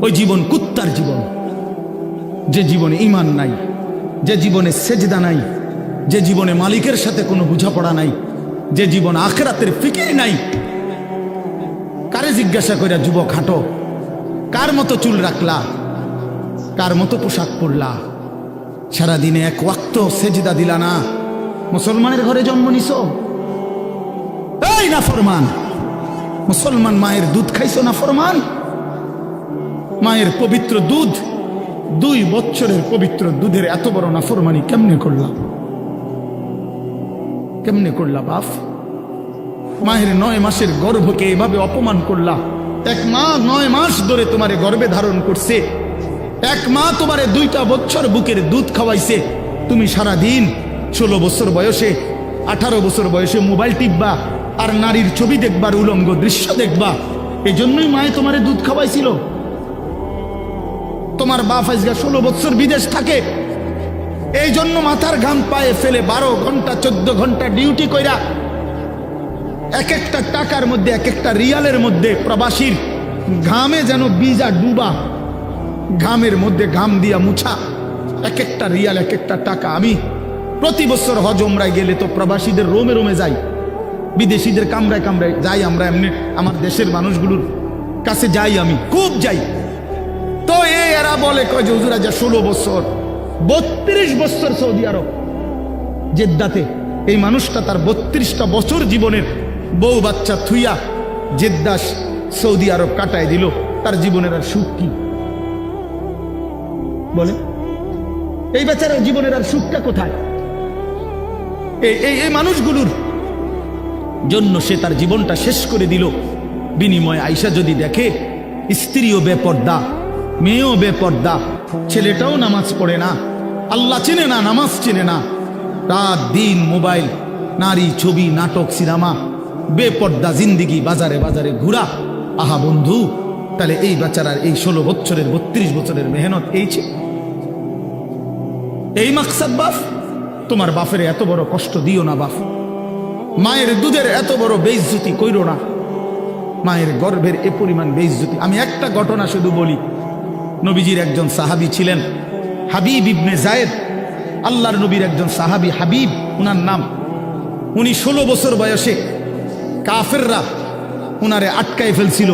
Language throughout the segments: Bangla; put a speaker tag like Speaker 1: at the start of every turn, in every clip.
Speaker 1: ওই জীবন কুত্তার জীবন, যে জীবনে ঈমান নাই, যে জীবনে সেজদা নাই, যে জীবনে মালিকের সাথে কোনো বোঝাপড়া নাই, যে জীবন আখিরাতের ফিকির নাই। কারে জিজ্ঞাসা কইরা যুবক হাঁটো, কার মতো চুল রাখলা, কার মতো পোশাক পরলা, সারাদিনে এক ওয়াক্ত সেজদা দিলা না, মুসলমানের ঘরে জন্ম নিছো? এই না ফরমান, মুসলমান মায়ের দুধ খাইছো না ফরমান? মায়ের পবিত্র দুধ, 2 বছরের পবিত্র দুধের এত বড় নাফরমানি কেমনে করলা? কেমনে করলা বাপ? মায়ের 9 মাসের গর্ভকে এভাবে অপমান করলা। এক মা 9 মাস ধরে তোমারে গর্ভে ধারণ করছে, এক মা তোমারে 2টা বছর বুকের দুধ খাওয়াইছে। তুমি সারা দিন 16 বছর বয়সে, 18 বছর বয়সে মোবাইল টিপবা আর নারীর ছবি দেখবার, উলঙ্গ দৃশ্য দেখবা। এই জন্যই মায়ে তোমারে দুধ খাওয়াইছিল। তোমার বাপ আজকে 16 বছর বিদেশ থাকে, এই জন্য মাথার ঘাম পায়ে ফেলে 12 ঘন্টা 14 ঘন্টা ডিউটি কইরা এক একটা টাকার মধ্যে, এক একটা রিয়ালের মধ্যে প্রবাসীর ঘামে যেন বীজা ডুবা, ঘামের মধ্যে ঘাম দিয়া মুছা, এক একটা রিয়াল, এক একটা টাকা। আমি প্রতি বছর হজ উমরায় গেলে তো প্রবাসীদের রোমে রোমে যাই, বিদেশিদের কামরায় কামরায় যাই। আমরা এমনি আমার দেশের মানুষগুলোর কাছে যাই, আমি খুব যাই। তো এরা বলে কয় যে হুজুর আজ 16 বছর, 32 বছর সৌদি আরব জেদ্দাতে। এই মানুষটা তার 32টা বছর জীবনের বউ বাচ্চা থুইয়া জেদ্দাস সৌদি আরব কাটায় দিল। তার জীবনের আর সুখ কি বলে? এই বেচারার জীবনের আর সুখটা কোথায়? এই মানুষগুলোর জন্য সে তার জীবনটা শেষ করে দিল। বিনিময়ে আইসা যদি দেখে স্ত্রীও বেপর্দা, মেয়েও বেপর্দা, ছেলেটাও নামাজ পড়ে না, আল্লাহ চেনে না, নামাজ চেনে না, রাত দিন মোবাইল, নারী, ছবি, নাটক, সিনেমা, বেপর্দা জিন্দিগি, বাজারে বাজারে ঘুরা। আহা বন্ধু, তাহলে এই বেচারার এই 16 বছরের 32 বছরের মেহনত এই মাকসাদ? বাপ, তোমার বাপের এত বড় কষ্ট দিও না বাপ। মায়ের দুধের এত বড় বেইজ্জতি কইরো না, মায়ের গর্ভের এ পরিমাণ বেইজ্জতি। আমি একটা ঘটনা শুধু বলি। নবীজির একজন সাহাবী ছিলেন হাবিব ইবনে জায়েদ, আল্লাহর নবীর একজন সাহাবী হাবিব উনার নাম। উনি 16 বছর বয়সে কাফেররা উনারে আটকায় ফেলছিল।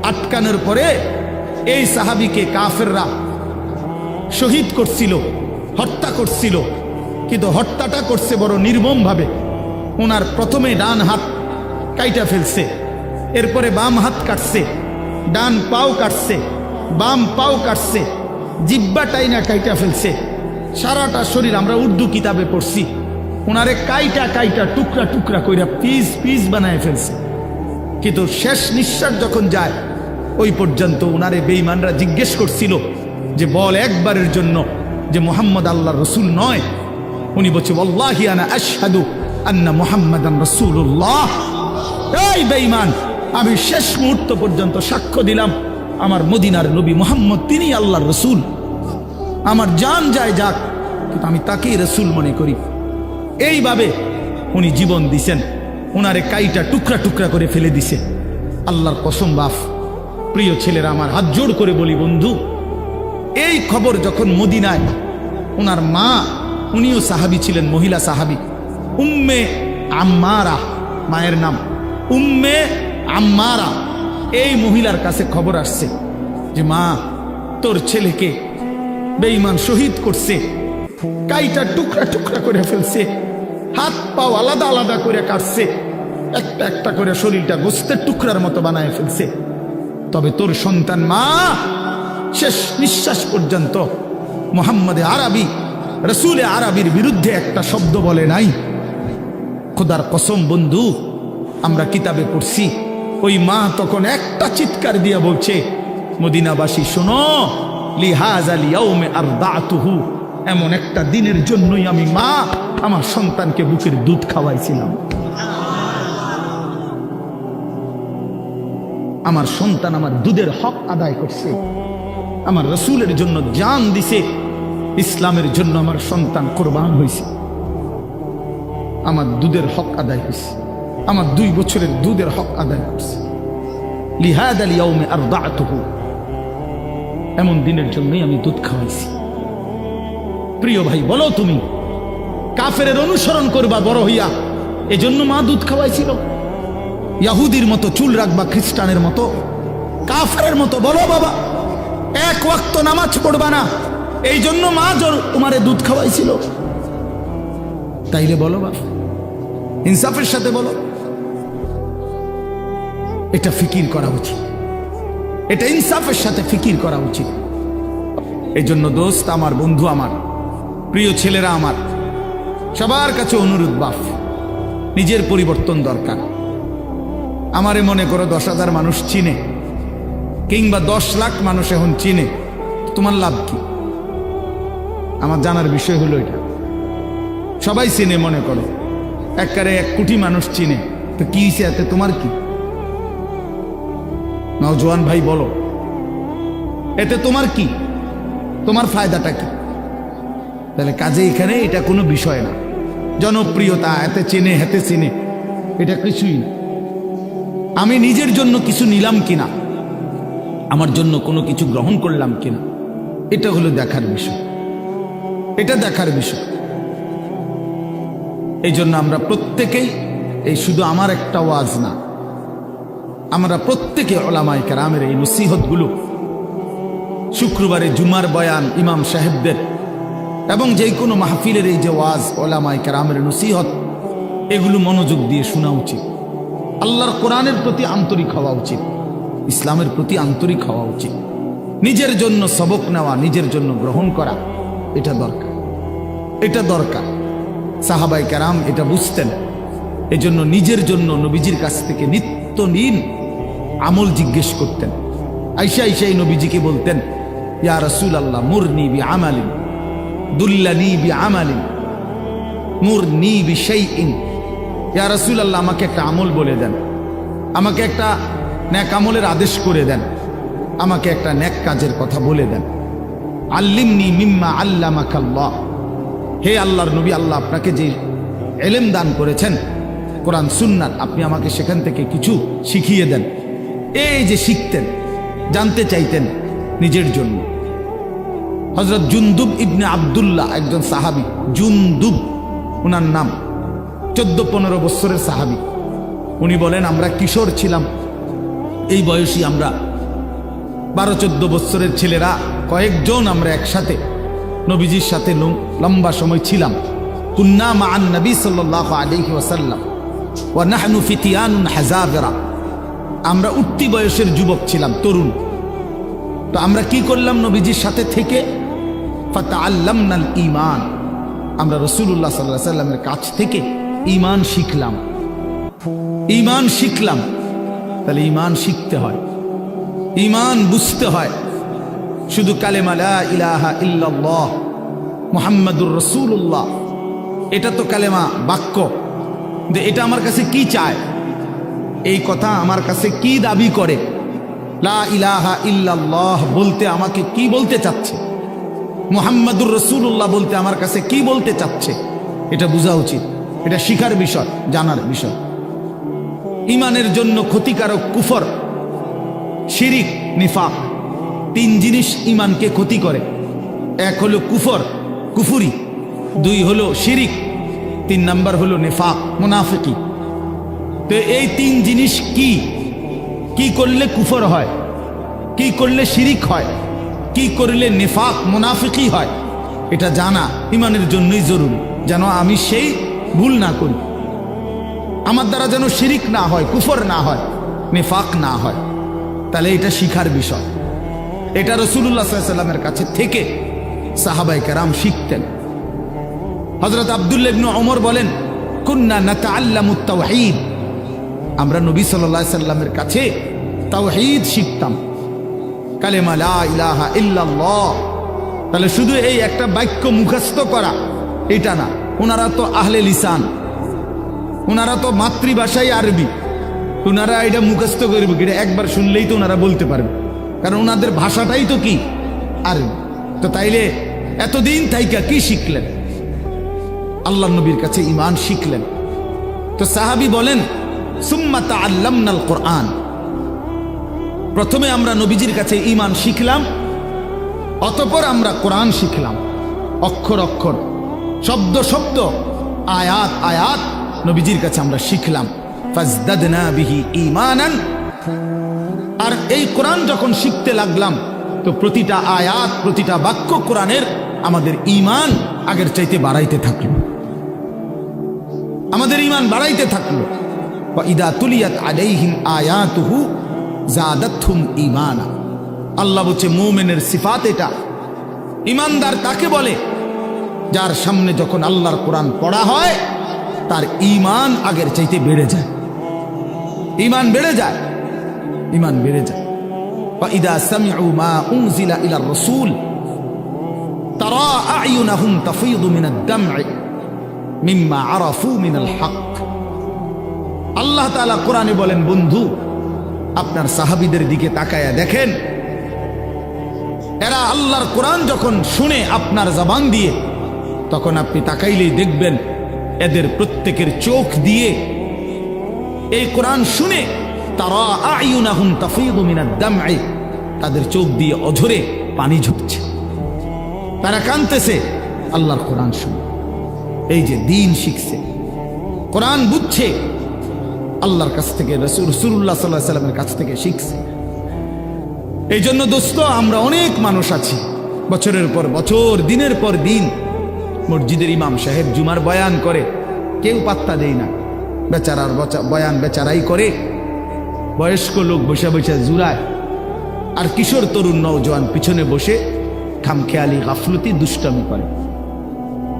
Speaker 1: আটকানোর পরে এই সাহাবীকে কাফেররা শহীদ করছিল, হত্যা করছিল। কিন্তু হত্যাটা করছে বড় নির্মম ভাবে। ওনার প্রথমে ডান হাত কাইটা ফেলছে, এরপরে বাম হাত কাটছে, ডান পাও কাটছে, বাম পাও কাটছে, জিব্বা টাইনা কাইটা ফেলছে, সারাটা শরীর। আমরা উর্দু কিতাবে পড়ছি, ওনারে কাইটা কাইটা টুকরা টুকরা কইরা পিস পিস বানায় ফেলছে। কিন্তু শেষ নিঃশ্বাস যখন যায়, ওই পর্যন্ত ওনারে বেঈমানরা জিজ্ঞেস করছিল যে বল একবারের জন্য যে মুহাম্মদ আল্লাহর রাসূল নয়। উনি বলছে ওয়াল্লাহি আনা আশহাদু আন্না মুহাম্মাদান রাসূলুল্লাহ। এই বেঈমান, আমি শেষ মুহূর্ত পর্যন্ত সাক্ষ্য দিলাম আমার মদিনার নবী মুহাম্মদ তিনি আল্লাহর রাসূল। আমার জান যায় যাক, কিন্তু আমি তাকেই রাসূল মনে করি। এইভাবে উনি জীবন দিছেন, ওনারে কাইটা টুকরা টুকরা করে ফেলে দিছে। আল্লাহর কসম বাপ, প্রিয় ছেলেরা, আমার হাত জোড় করে বলি বন্ধু, এই খবর যখন মদিনায় ওনার মা, উনিও সাহাবী ছিলেন, মহিলা সাহাবী, উম্মে আম্মারা মায়ের নাম, উম্মে আম্মারা, এই মহিলার কাছে খবর আসছে যে মা, তোর ছেলেকে বেঈমান শহীদ করছে, কাইটা টুকরা টুকরা করে ফেলছে, হাত পাও আলাদা আলাদা করে কাটছে, একটা একটা করে শরীরটা গোস্তের টুকরার মতো বানায় ফেলছে। তবে তোর সন্তান মা শেষ নিঃশ্বাস পর্যন্ত মুহাম্মদে আরবি, রসুলে আরবির বিরুদ্ধে একটা শব্দ বলে নাই। খোদার কসম বন্ধু, আমরা কিতাবে পড়ছি, ওই মা তখন একটা চিৎকার দিয়া বলছে, মদিনাবাসী শোনো, লিহাযা লিয়াউমে আরদাতুহু, এমন একটা দিনের জন্যই আমি মা আমার সন্তানকে বুকের দুধ খাওয়াইছিলাম। আমার সন্তান আমার দুধের হক আদায় করছে, আমার রসুলের জন্য জান দিছে, ইসলামের জন্য আমার সন্তান কোরবান হয়েছে, আমার দুধের হক আদায় হয়েছে, আমার 2 বছরের দুধের হক আদায় করছে। লিহাযা লিয়াউমে আরদাতুহু, এমন দিনের জন্যই আমি দুধ খাওয়াইছি। প্রিয় ভাই, বলো তুমি কাফেরের অনুসরণ করবা বড় হইয়া, এজন্য মা দুধ খাওয়াইছিল? ইয়াহুদির মতো চুল রাখবা, খ্রিস্টানের মতো, কাফেরের মতো? বলো বাবা, এক ওয়াক্ত নামাজ পড়বা না, এই জন্য মা তোমারে দুধ খাওয়াইছিল? তাইলে বলো বাবা, ইনসাফের সাথে বলো। এটা ফিকির করা উচিত, এটা ইনসাফের সাথে ফিকির করা উচিত। এই জন্য দোস্ত আমার, বন্ধু আমার, প্রিয় ছেলেরা আমার, সবার কাছে অনুরোধ, বাপ নিজের পরিবর্তন দরকার। আমারে মনে করো 10,000 মানুষ চিনে, কিংবা 10 লাখ মানুষ এখন চিনে, তোমার লাভ কি? আমার জানার বিষয় হলো এটা। সবাই চিনে, মনে করো একবারে 1 কোটি মানুষ চিনে, তো কি হয়েছে এতে? তোমার কি? নওজোয়ান ভাই বলো, এতে তোমার কি? তোমার ফায়দাটা কি? তাহলে কাজে এখানে এটা কোনো বিষয় না। জনপ্রিয়তা, এতে চেনে হেতে চেনে, এটা কিছুই না। আমি নিজের জন্য কিছু নিলাম কিনা, আমার জন্য কোনো কিছু গ্রহণ করলাম কিনা, এটা হলো দেখার বিষয়, এটা দেখার বিষয়। এই জন্য আমরা প্রত্যেকেই, এই শুধু আমার একটা ওয়াজ না, আমরা প্রত্যেকে ওলামায়ে কেরামের এই নসিহতগুলো, শুক্রবারে জুমার বয়ান, ইমাম সাহেবদের, এবং যে কোনো মাহফিলের এই যে ওয়াজ, ওলামায়ে কেরামের নসিহত, এগুলো মনোযোগ দিয়ে শোনা উচিত। আল্লাহর কোরআনের প্রতি আন্তরিক হওয়া উচিত, ইসলামের প্রতি আন্তরিক হওয়া উচিত। নিজের জন্য সবক নেওয়া, নিজের জন্য গ্রহণ করা, এটা দরকার, এটা দরকার। সাহাবায়ে কেরাম এটা বুঝতেন, এজন্য নিজের জন্য নবীজির কাছ থেকে নিত্যদিন আমল জিজ্ঞেস করতেন। আইসা আইসাই নবীজিকে বলতেন, ইয়া রাসূলুল্লাহ মুরনি বিআমালিন দুল্লানি বিআমালিন মুরনি বিশাইইন। ইয়া রাসূলুল্লাহ, আমাকে একটা আমল বলে দেন, আমাকে একটা নেক আমলের আদেশ করে দেন, আমাকে একটা নেক কাজের কথা বলে দেন। আল্লিমনি মিম্মা আল্লামাকাল্লাহ। হে আল্লাহর নবী, আল্লাহ আপনাকে যে ইলম দান করেছেন, কোরআন সুন্নাত, আপনি আমাকে সেখান থেকে কিছু শিখিয়ে দেন। এই যে শিখতেন, জানতে চাইতেন নিজের জন্য। হযরত জুনদুব ইবনে আব্দুল্লাহ, একজন সাহাবী, জুনদুব ওনার নাম, 14-15 বছরের সাহাবী। উনি বলেন, আমরা কিশোর ছিলাম, এই বয়সী আমরা 12-14 বছরের ছেলেরা কয়েকজন আমরা একসাথে নবীজির সাথে লম্বা সময় ছিলাম। কুন্না মাআন নবী সাল্লাল্লাহু আলাইহি ওয়াসাল্লাম ওয়া নাহনু ফিতিয়ানুন হাযাবিরা। আমরা উঠতি বয়সের যুবক ছিলাম, তরুণ। তো আমরা কি করলাম? নবীজির সাথে থেকে ফাতাআল্লামনাল ঈমান, আমরা রাসূলুল্লাহ সাল্লাল্লাহু আলাইহি ওয়াসাল্লামের কাছ থেকে ঈমান শিখলাম, ঈমান শিখলাম। তাহলে ঈমান শিখতে হয়, ঈমান বুঝতে হয়। শুধু কালেমা লা ইলাহা ইল্লাল্লাহ মুহাম্মাদুর রাসূলুল্লাহ, এটা তো কালেমা, বাক্য। যে এটা আমার কাছে কি চায়, এই কথা আমার কাছে কি দাবি করে, লা ইলাহা ইল্লাল্লাহ বলতে আমাকে কি বলতে চাচ্ছে, মুহাম্মাদুর রাসূলুল্লাহ বলতে আমার কাছে কি বলতে চাচ্ছে, এটা বোঝা উচিত। এটা শিখার বিষয়, জানার বিষয়। ঈমানের জন্য ক্ষতিকারক কুফর, শিরিক, নিফাক, 3 জিনিস ঈমানকে ক্ষতি করে। 1 হলো কুফর, কুফুরি, 2 হলো শিরিক, 3 নাম্বার হলো নিফাক, মুনাফিকি। তো এই 3 জিনিস কি কি করলে কুফর হয়, কি করলে শিরিক হয়, কি করলে নিফাক মুনাফিকি হয়, এটা জানা ঈমানের জন্যই জরুরি, যেন আমি সেই ভুল না করি, আমার দ্বারা যেন শিরিক না হয়, কুফর না হয়, নিফাক না হয়। তাহলে এটা শিখার বিষয়। এটা রাসূলুল্লাহ সাল্লাল্লাহু আলাইহি ওয়াসাল্লামের কাছে থেকে সাহাবায়ে কেরাম শিখতেন। হযরত আব্দুল্লাহ ইবনে ওমর বলেন, কুন্না নাতাআল্লামুত তাওহীদ, আমরা নবী সাল্লাল্লাহু আলাইহি ওয়াসাল্লামের কাছে তাওহীদ শিখতাম, কালেমা লা ইলাহা ইল্লাল্লাহ। তাহলে শুধু এই একটা বাক্য মুখস্থ করা এটা না, ওনারা তো আহলে লিসান, ওনারা তো মাতৃভাষাই আরবি, ওনারা এটা মুখস্থ করবে, এটা একবার শুনলেই তো ওনারা বলতে পারবে, কারণ ওনাদের ভাষাটাই তো কি আরবি। তো তাইলে এতদিন থাইকা কি শিখলেন? আল্লাহর নবীর কাছে ঈমান শিখলেন। তো সাহাবী বলেন, সুম্মা তাআল্লামনাল কোরআন, প্রথমে আমরা নবীজির কাছে ঈমান শিখলাম, অতঃপর আমরা কোরআন শিখলাম, অক্ষর অক্ষর, শব্দ শব্দ, আয়াত আয়াত নবীজির কাছে আমরা শিখলাম। ফাজদাদনা বিহি ঈমানান। আর এই কোরআন যখন শিখতে লাগলাম তো প্রতিটা আয়াত, প্রতিটা বাক্য কোরআনের আমাদের ঈমান আগের চাইতে বাড়াইতে থাকলো, আমাদের ঈমান বাড়াইতে থাকলো। ওয়া ইদা তুলিয়াত আলাইহিম আয়াতুহু যাদাতহুম ঈমানা। আল্লাহ বলছে মুমিনের সিফাত এটা। ঈমানদার কাকে বলে? যার সামনে যখন আল্লাহর কোরআন পড়া হয় তার ঈমান আগের চাইতে বেড়ে যায়, ঈমান বেড়ে যায়, ঈমান বেড়ে যায়। ওয়া ইদা সামিউ মা উনজিলা ইলার রাসূল তারা আ'য়ুনাহুম তাফীদু মিনাদ দাম'i মিম্মা আরাফু মিনাল হক। আল্লাহ তাআলা কোরআনে বলেন, বন্ধু আপনার সাহাবীদের দিকে তাকায়া দেখেন, এরা আল্লাহর কোরআন যখন শুনে আপনার জবান দিয়ে, তখন আপনি তাকাইলেই দেখবেন এদের প্রত্যেকের চোখ দিয়ে এই কোরআন শুনে তারা আ'য়ুনাহুম তাফীদু মিনাদ দাম'i, তাদের চোখ দিয়ে অঝরে পানি ঝরছে, তারা কাঁদতেছে আল্লাহর কোরআন শুনে। এই যে দিন শিখছে, কোরআন বুঝছে, আল্লাহর কাছ থেকে রাসূলুল্লাহ সাল্লাল্লাহু আলাইহি ওয়াসাল্লামের কাছ থেকে শিখছে। এই জন্য দোস্ত, আমরা অনেক মানুষ আছি বছরের পর বছর, দিনের পর দিন মসজিদের ইমাম সাহেব জুমার বয়ান করে, কেউ পাত্তা দেয় না, বেচারার বয়ান বেচারাই করে। বয়স্ক লোক বসে বসে জুরায়, আর কিশোর তরুণ নওজোয়ান পিছনে বসে খামখেয়ালি গাফলতি দুষ্টামি করে।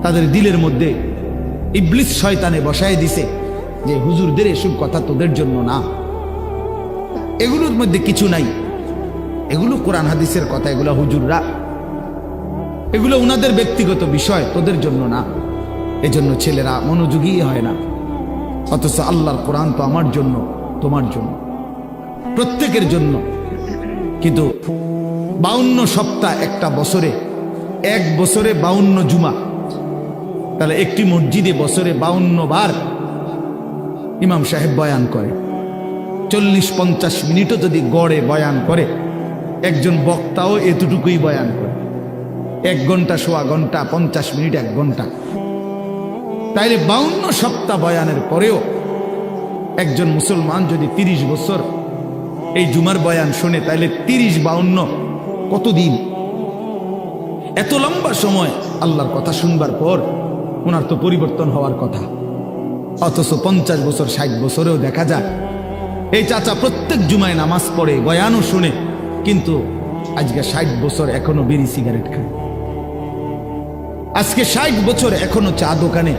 Speaker 1: তাদের দিলের মধ্যে ইবলিস শয়তানে বসায় দিছে যে হুজুরদের এসব কথা তোদের জন্য না, এগুলোর মধ্যে কিছু নাই, এগুলো কোরআন হাদিসের কথা, এগুলো হুজুররা, এগুলো উনাদের ব্যক্তিগত বিষয়, তোদের জন্য না। এজন্য ছেলেরা মনোযোগী হয় না। অথচ আল্লাহর কোরআন তো আমার জন্য, তোমার জন্য, প্রত্যেকের জন্য। কিন্তু 52 সপ্তাহ একটা বছরে, এক বছরে 52 জুমা, তাহলে একটি মসজিদে বছরে 52 বার ইমাম সাহেব বয়ান করে। 40-50 মিনিটও যদি গড়ে বয়ান করে, একজন বক্তাও এতটুকুই বয়ান করে, 1 ঘন্টা, সোয়া ঘন্টা, 50 মিনিট, 1 ঘন্টা। তাইলে 52 সপ্তাহ বয়ানের পরেও একজন মুসলমান যদি 30 বছর এই জুমার বয়ান শোনে, তাইলে 30-52 কতদিন? এত লম্বা সময় আল্লাহর কথা শুনবার পর ওনার তো পরিবর্তন হওয়ার কথা। অথচ 50 বছর, 60 বছরেও দেখা যায় এই চাচা প্রত্যেক জুমায় নামাজ পড়ে, বয়ানও শুনে, কিন্তু আজকে 60 বছর এখনো বিড়ি সিগারেট খায়। আজকে 60 বছর এখনো চা দোকানে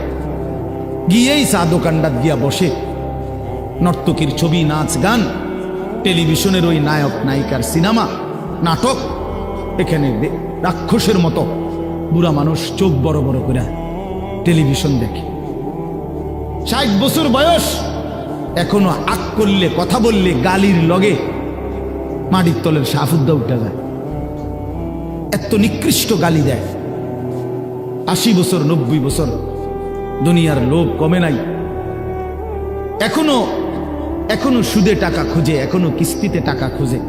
Speaker 1: গিয়েই চা দোকানটা গিয়া বসে, নর্তকীর ছবি, নাচ গান, টেলিভিশনের ওই নায়ক নায়িকার সিনেমা, নাটক, এখানে রাক্ষসের মতো বুড়া মানুষ চোখ বড় বড় করে টেলিভিশন দেখে। 60 বছর বয়স, এখনো আক করলে, কথা বললে গালির লগে মাটির তলের সাফুদ্দা উঠে যায়, এত নিকৃষ্ট গালি দেয়। 80 বছর, 90 বছর, দুনিয়ার লোভ কমে নাই, এখনো সুদে টাকা খুঁজে, এখনো কিস্তিতে টাকা খুঁজে,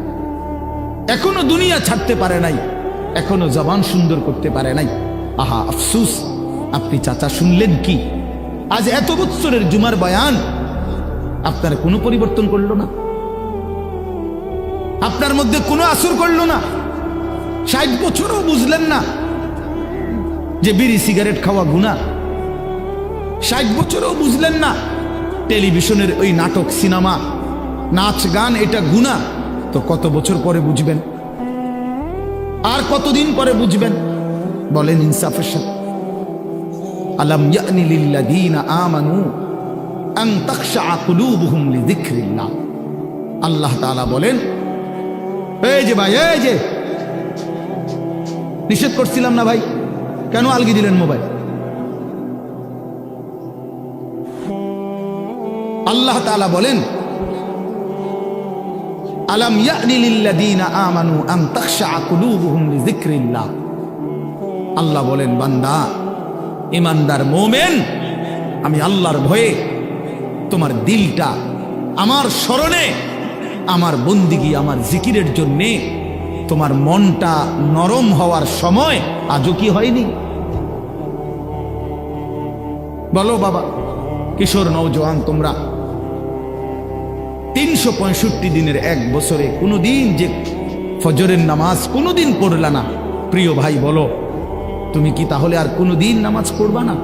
Speaker 1: এখনো দুনিয়া ছাড়তে পারে নাই, এখনো জবান সুন্দর করতে পারে নাই। আহা আফসুস, আপনি চাচা শুনলেন কি? আজ এত বছরের জুমার বয়ান আপনার কোনো পরিবর্তন করলো না, আপনার মধ্যে কোনো আসর করলো না। 60 বছরও বুঝলেন না যে বিড়ি সিগারেট খাওয়া গুনাহ। 60 বছরও বুঝলেন না টেলিভিশনের ওই নাটক, সিনেমা, নাচ গান এটা গুনাহ। তো কত বছর পরে বুঝবেন? আর কতদিন পরে বুঝবেন? বলেন ইনসাফের সাথে। আলাম ইয়ানি লিল্লাযীনা আমানু আন তাখশা কুলুবুহুম লিযিকরিল্লাহ। আল্লাহ তাআলা বলেন, এই যে ভাই, এই যে নিষেধ করছিলাম না ভাই, কেন আলগি দিলেন মোবাইল? আল্লাহ তাআলা বলেন, আলাম ইয়ানি লিল্লাযীনা আমানু আন তাখশা কুলুবুহুম লিযিকরিল্লাহ। আল্লাহ বলেন, বান্দা, ঈমানদার মুমিন, আমি আল্লাহর ভয়ে তোমার দিলটা আমার স্মরণে, আমার বন্দিগি, আমার জিকিরের জন্যে তোমার মনটা নরম হওয়ার সময় আজও কি হয়নি? বলো বাবা, কিশোর নওজোয়ান, তোমরা 365 দিনের এক বছরে কোনোদিন যে ফজরের নামাজ কোনোদিন পড়লা না, প্রিয় ভাই বলো, তুমি কি তাহলে আর কোনোদিন নামাজ পড়বা না?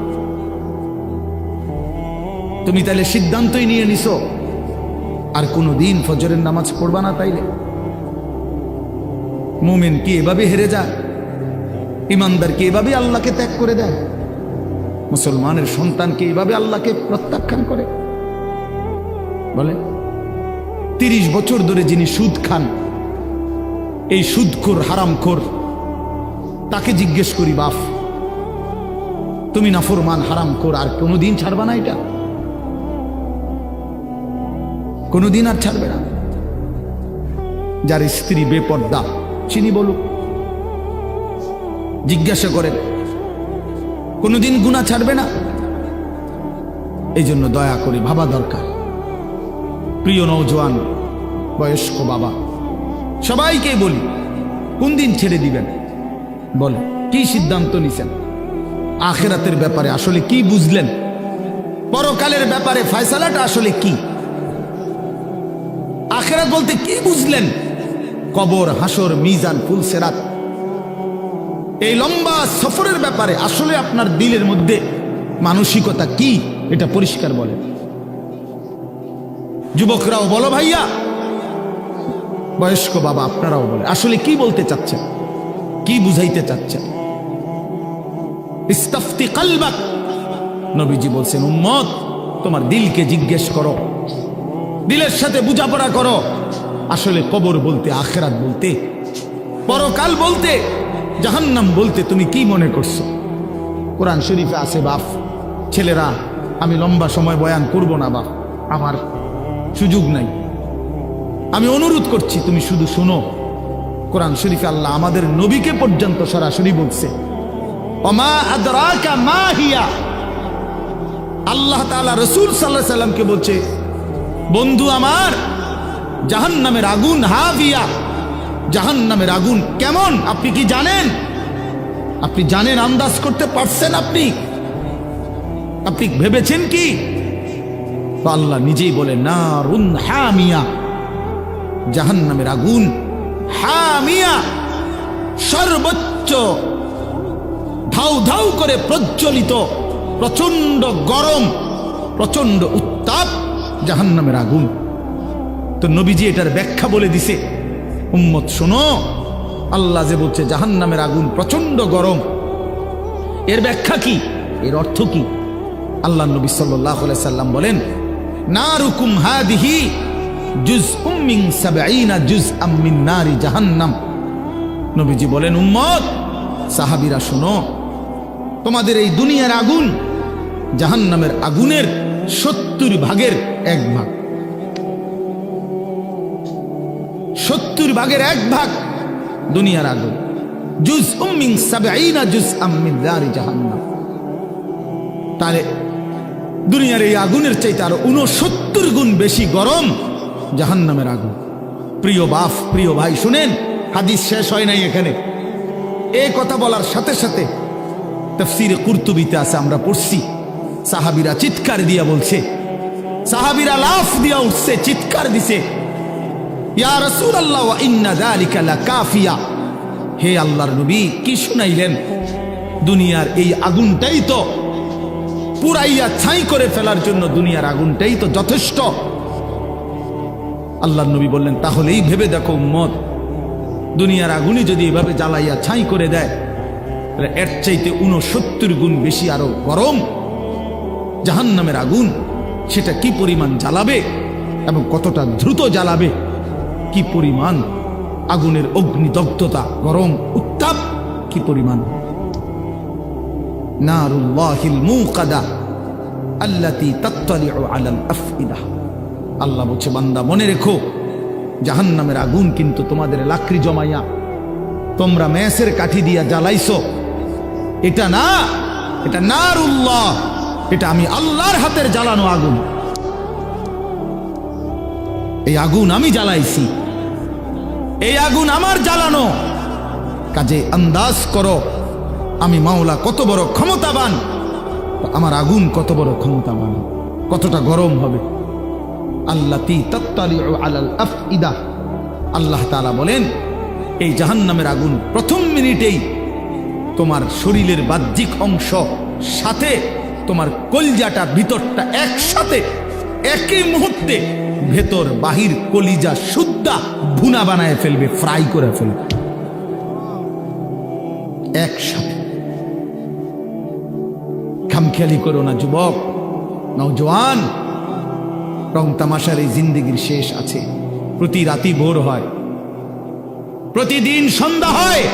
Speaker 1: তুমি তাহলে সিদ্ধান্তই নিয়ে নিছো আর কোনোদিন ফজরের নামাজ পড়বা না? তাইলে মুমিন কি এভাবে হেরে যায়? ইমানদার কি এভাবে আল্লাহকে ত্যাগ করে দেয়? মুসলমানের সন্তান কি এভাবে আল্লাহকে প্রত্যাখ্যান করে? বলে 30 বছর ধরে যিনি সুদ খান, এই সুদখোর হারামখোর, তাকে জিজ্ঞেস করি, বাপ তুমি নাফরমান হারামখোর, আর কোনোদিন ছাড়বা না? এটা কোনোদিন আর ছাড়বে না? যার স্ত্রী বেপর্দা চিনি বলুক, জিজ্ঞাসা করেন, কোনোদিন গুনাহ ছাড়বে না? এই জন্য দয়া করে ভাবা দরকার। প্রিয় নওজোয়ান, বয়স্ক বাবা, সবাইকে বলি, কোন দিন ছেড়ে দিবেন? বলে কি সিদ্ধান্ত নিছেন? আখিরাতের ব্যাপারে আসলে কি বুঝলেন? পরকালের ব্যাপারে ফয়সালাটা আসলে কি? আখিরাত বলতে কি বুঝলেন? কবর, হাসর, মিজান, ফুলসেরাত, এই লম্বা সফরের ব্যাপারে আসলে আপনার দিলের মধ্যে মানসিকতা কি, এটা পরিষ্কার বলেন। যুবকরাও বলো ভাইয়া, বয়স্ক বাবা আপনারাও বলে, আসলে কি বলতে চাচ্ছেন, কি বুঝাইতে চাচ্ছেন? ইস্তাফতি কলবাক, নবীজি বলছেন, উম্মত তোমার দিলকে জিজ্ঞেস করো, দিলের সাথে বুঝাপড়া করো, আসলে কবর বলতে, আখিরাত বলতে, পরকাল বলতে, জাহান্নাম বলতে তুমি কি মনে করছো? কোরআন শরীফে আছে বাপ, ছেলেরা আমি লম্বা সময় বয়ান করব না বাপ, আমার সুযোগ নাই, আমি অনুরোধ করছি তুমি শুধু শোনো। কোরআন শরীফে আল্লাহ আমাদের নবীকে পর্যন্ত সরাসরি বলছে, ওমা আদরাকা মা হিয়া, আল্লাহ তাআলা রাসূল সাল্লাল্লাহু আলাইহি সাল্লামকে বলছে, বন্ধু আমার, জাহান্নামের আগুন হাভিয়া, জাহান্নামের আগুন কেমন আপনি কি জানেন? আপনি জানেন, আন্দাজ করতে পারছেন? আপনি ভেবেছেন কি? আল্লাহ নিজেই বলে, নারুন হামিয়া, জাহান্নামের আগুন হামিয়া, সর্বোচ্চ ধাউ ধাউ করে প্রজ্বলিত, প্রচন্ড গরম, প্রচন্ড উত্তাপ জাহান্নামের আগুন। তো নবীজি এটার ব্যাখ্যা বলে দিছে, উম্মত শোনো, আল্লাহ যে বলছে জাহান্নামের আগুন প্রচন্ড গরম, এর ব্যাখ্যা কি, এর অর্থ কি? আল্লাহ নবী সাল্লাল্লাহু আলাইহি সাল্লাম বলেন, নারুকুম হাদিহি জুজউম মিন 70 জুজআম মিন নারি জাহান্নাম। নবীজি বলেন, উম্মত, সাহাবীরা শোনো, তোমাদের এই দুনিয়ার আগুন জাহান্নামের আগুনের 70 ভাগের 1 ভাগ, 70 ভাগের 1 ভাগ দুনিয়ার আগুন। জুজউম মিন 70 জুজআম মিন নারি জাহান্নাম। তাহলে দুনিয়ার এই আগুনের চাইতে আরো 69 গুণ বেশি গরম জাহান্নামের আগুন। প্রিয় বাপ, প্রিয় ভাই, শুনেন, হাদিস শেষ হয় নাই এখানে। এই কথা বলার সাথে সাথে তাফসীরে কুরতুবীতে আছে, আমরা পড়ছি, সাহাবীরা চিৎকার দিয়া বলছে, সাহাবীরা লাফ দিয়া উঠছে, চিৎকার দিছে, ইয়া রাসূলুল্লাহ ওয়া ইন্না যালিকা লাকাফিয়া, হে আল্লাহর নবী, কি শুনাইলেন? দুনিয়ার এই আগুনটাই তো পুরাইয়া ছাই করে ফেলার জন্য, দুনিয়ার আগুনটাই তো যথেষ্ট। আল্লাহর নবী বললেন, তাহলেই ভেবে দেখো উম্মত, দুনিয়ার আগুনই যদি এভাবে জ্বালাইয়া ছাই করে দেয়, এর চাইতে 69 গুণ বেশি আরো গরম জাহান্নামের আগুন, সেটা কি পরিমাণ জ্বালাবে এবং কতটা দ্রুত জ্বালাবে, কি পরিমাণ আগুনের অগ্নিদগ্ধতা, গরম উত্তাপ কি পরিমাণ। নারুল্লাহিল মুকাদা আল্লাতী তাত্তালিউ আলাল আফইদা, আল্লাহ বলছে, বান্দা মনে রেখো, জাহান্নামের আগুন কিন্তু তোমাদের লাকড়ি জমাইয়া তোমরা মেসের কাঠি দিয়া জ্বালাইছো, এটা না, এটা নারুল্লাহ, এটা আমি আল্লাহর হাতের জ্বালানো আগুন। এই আগুন আমি জ্বালাইছি, এই আগুন আমার জ্বালানো, কাজে আন্দাজ করো আমি মাওলা কত বড় ক্ষমতাবান, আমার আগুন কত বড় ক্ষমতাবান, কতটা গরম হবে। আল্লাতী তাত্তালিউ আলাল আফইদা, আল্লাহ তাআলা বলেন এই জাহান্নামের আগুন প্রথম মিনিটেই তোমার শরীরের বাহ্যিক অংশ সাথে তোমার কলিজাটা ভিতরটা একসাথে একই মুহূর্তে ভেতর বাহির কলিজা শুদ্ধা ভুনা বানায় ফেলবে, ফ্রাই করে ফেলবে একসাথে। খামখেয়ালি করো না যুবক, নওজোয়ান, রং তামাশার এই জিন্দেগির শেষ আছে। প্রতি রাতি ভোর হয়, প্রতিদিন সন্ধ্যা হয়,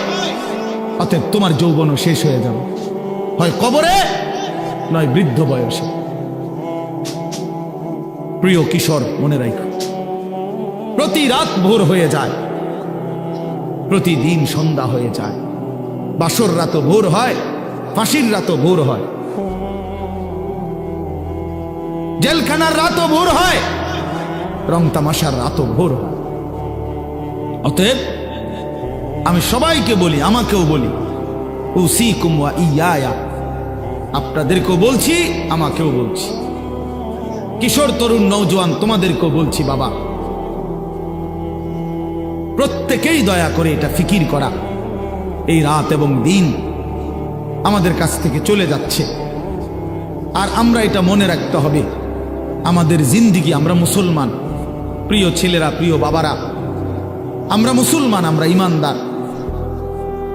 Speaker 1: অতএব তোমার যৌবনও শেষ হয়ে যাবে, হয় কবরে নয় বৃদ্ধ বয়সে। প্রিয় কিশোর, মনে রাখো প্রতি রাত ভোর হয়ে যায়, প্রতিদিন সন্ধ্যা হয়ে যায়, বাসর রাতও ভোর হয়, ফাঁসির রাতও ভোর হয়, জেলখানার রাতও ভোর হয়, রং তামাশার রাতও ভোর হয়। অতএব আমি সবাইকে বলি, আমাকেও বলি, উসিকুম ওয়া ইয়া, আপনাদেরকেও বলছি আমাকেও বলছি, কিশোর তরুণ নওজোয়ান তোমাদেরকেও বলছি, বাবা প্রত্যেকেই দয়া করে এটা ফিকির করা, এই রাত এবং দিন আমাদের কাছ থেকে চলে যাচ্ছে, আর আমরা এটা মনে রাখতে হবে আমাদের জিন্দিগি, আমরা মুসলমান, প্রিয় ছেলেরা, প্রিয় বাবারা, আমরা মুসলমান, আমরা ইমানদার,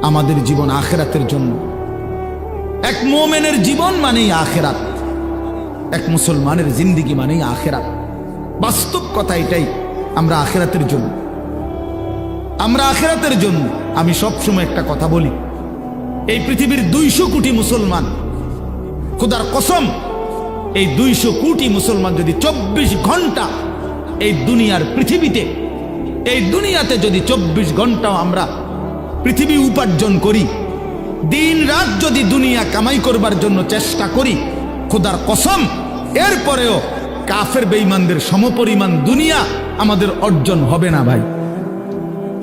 Speaker 1: আমাদের জীবন আখেরাতের জন্য। এক মুমিনের জীবন মানেই আখেরাত, এক মুসলমানের জিন্দিগি মানেই আখেরাত। বাস্তব কথা এটাই, আমরা আখেরাতের জন্য, আমরা আখেরাতের জন্য। আমি সবসময় একটা কথা বলি, এই পৃথিবীর 200 কোটি মুসলমান, খোদার কসম, এই 200 কোটি মুসলমান যদি 24 ঘন্টা এই দুনিয়ার পৃথিবীতে, এই দুনিয়াতে যদি 24 ঘন্টাও আমরা পৃথিবী উপার্জন করি, দিন রাত যদি দুনিয়া কামাই করবার জন্য চেষ্টা করি, খোদার কসম এরপরেও কাফের বেঈমানদের সমপরিমাণ দুনিয়া আমাদের অর্জন হবে না ভাই,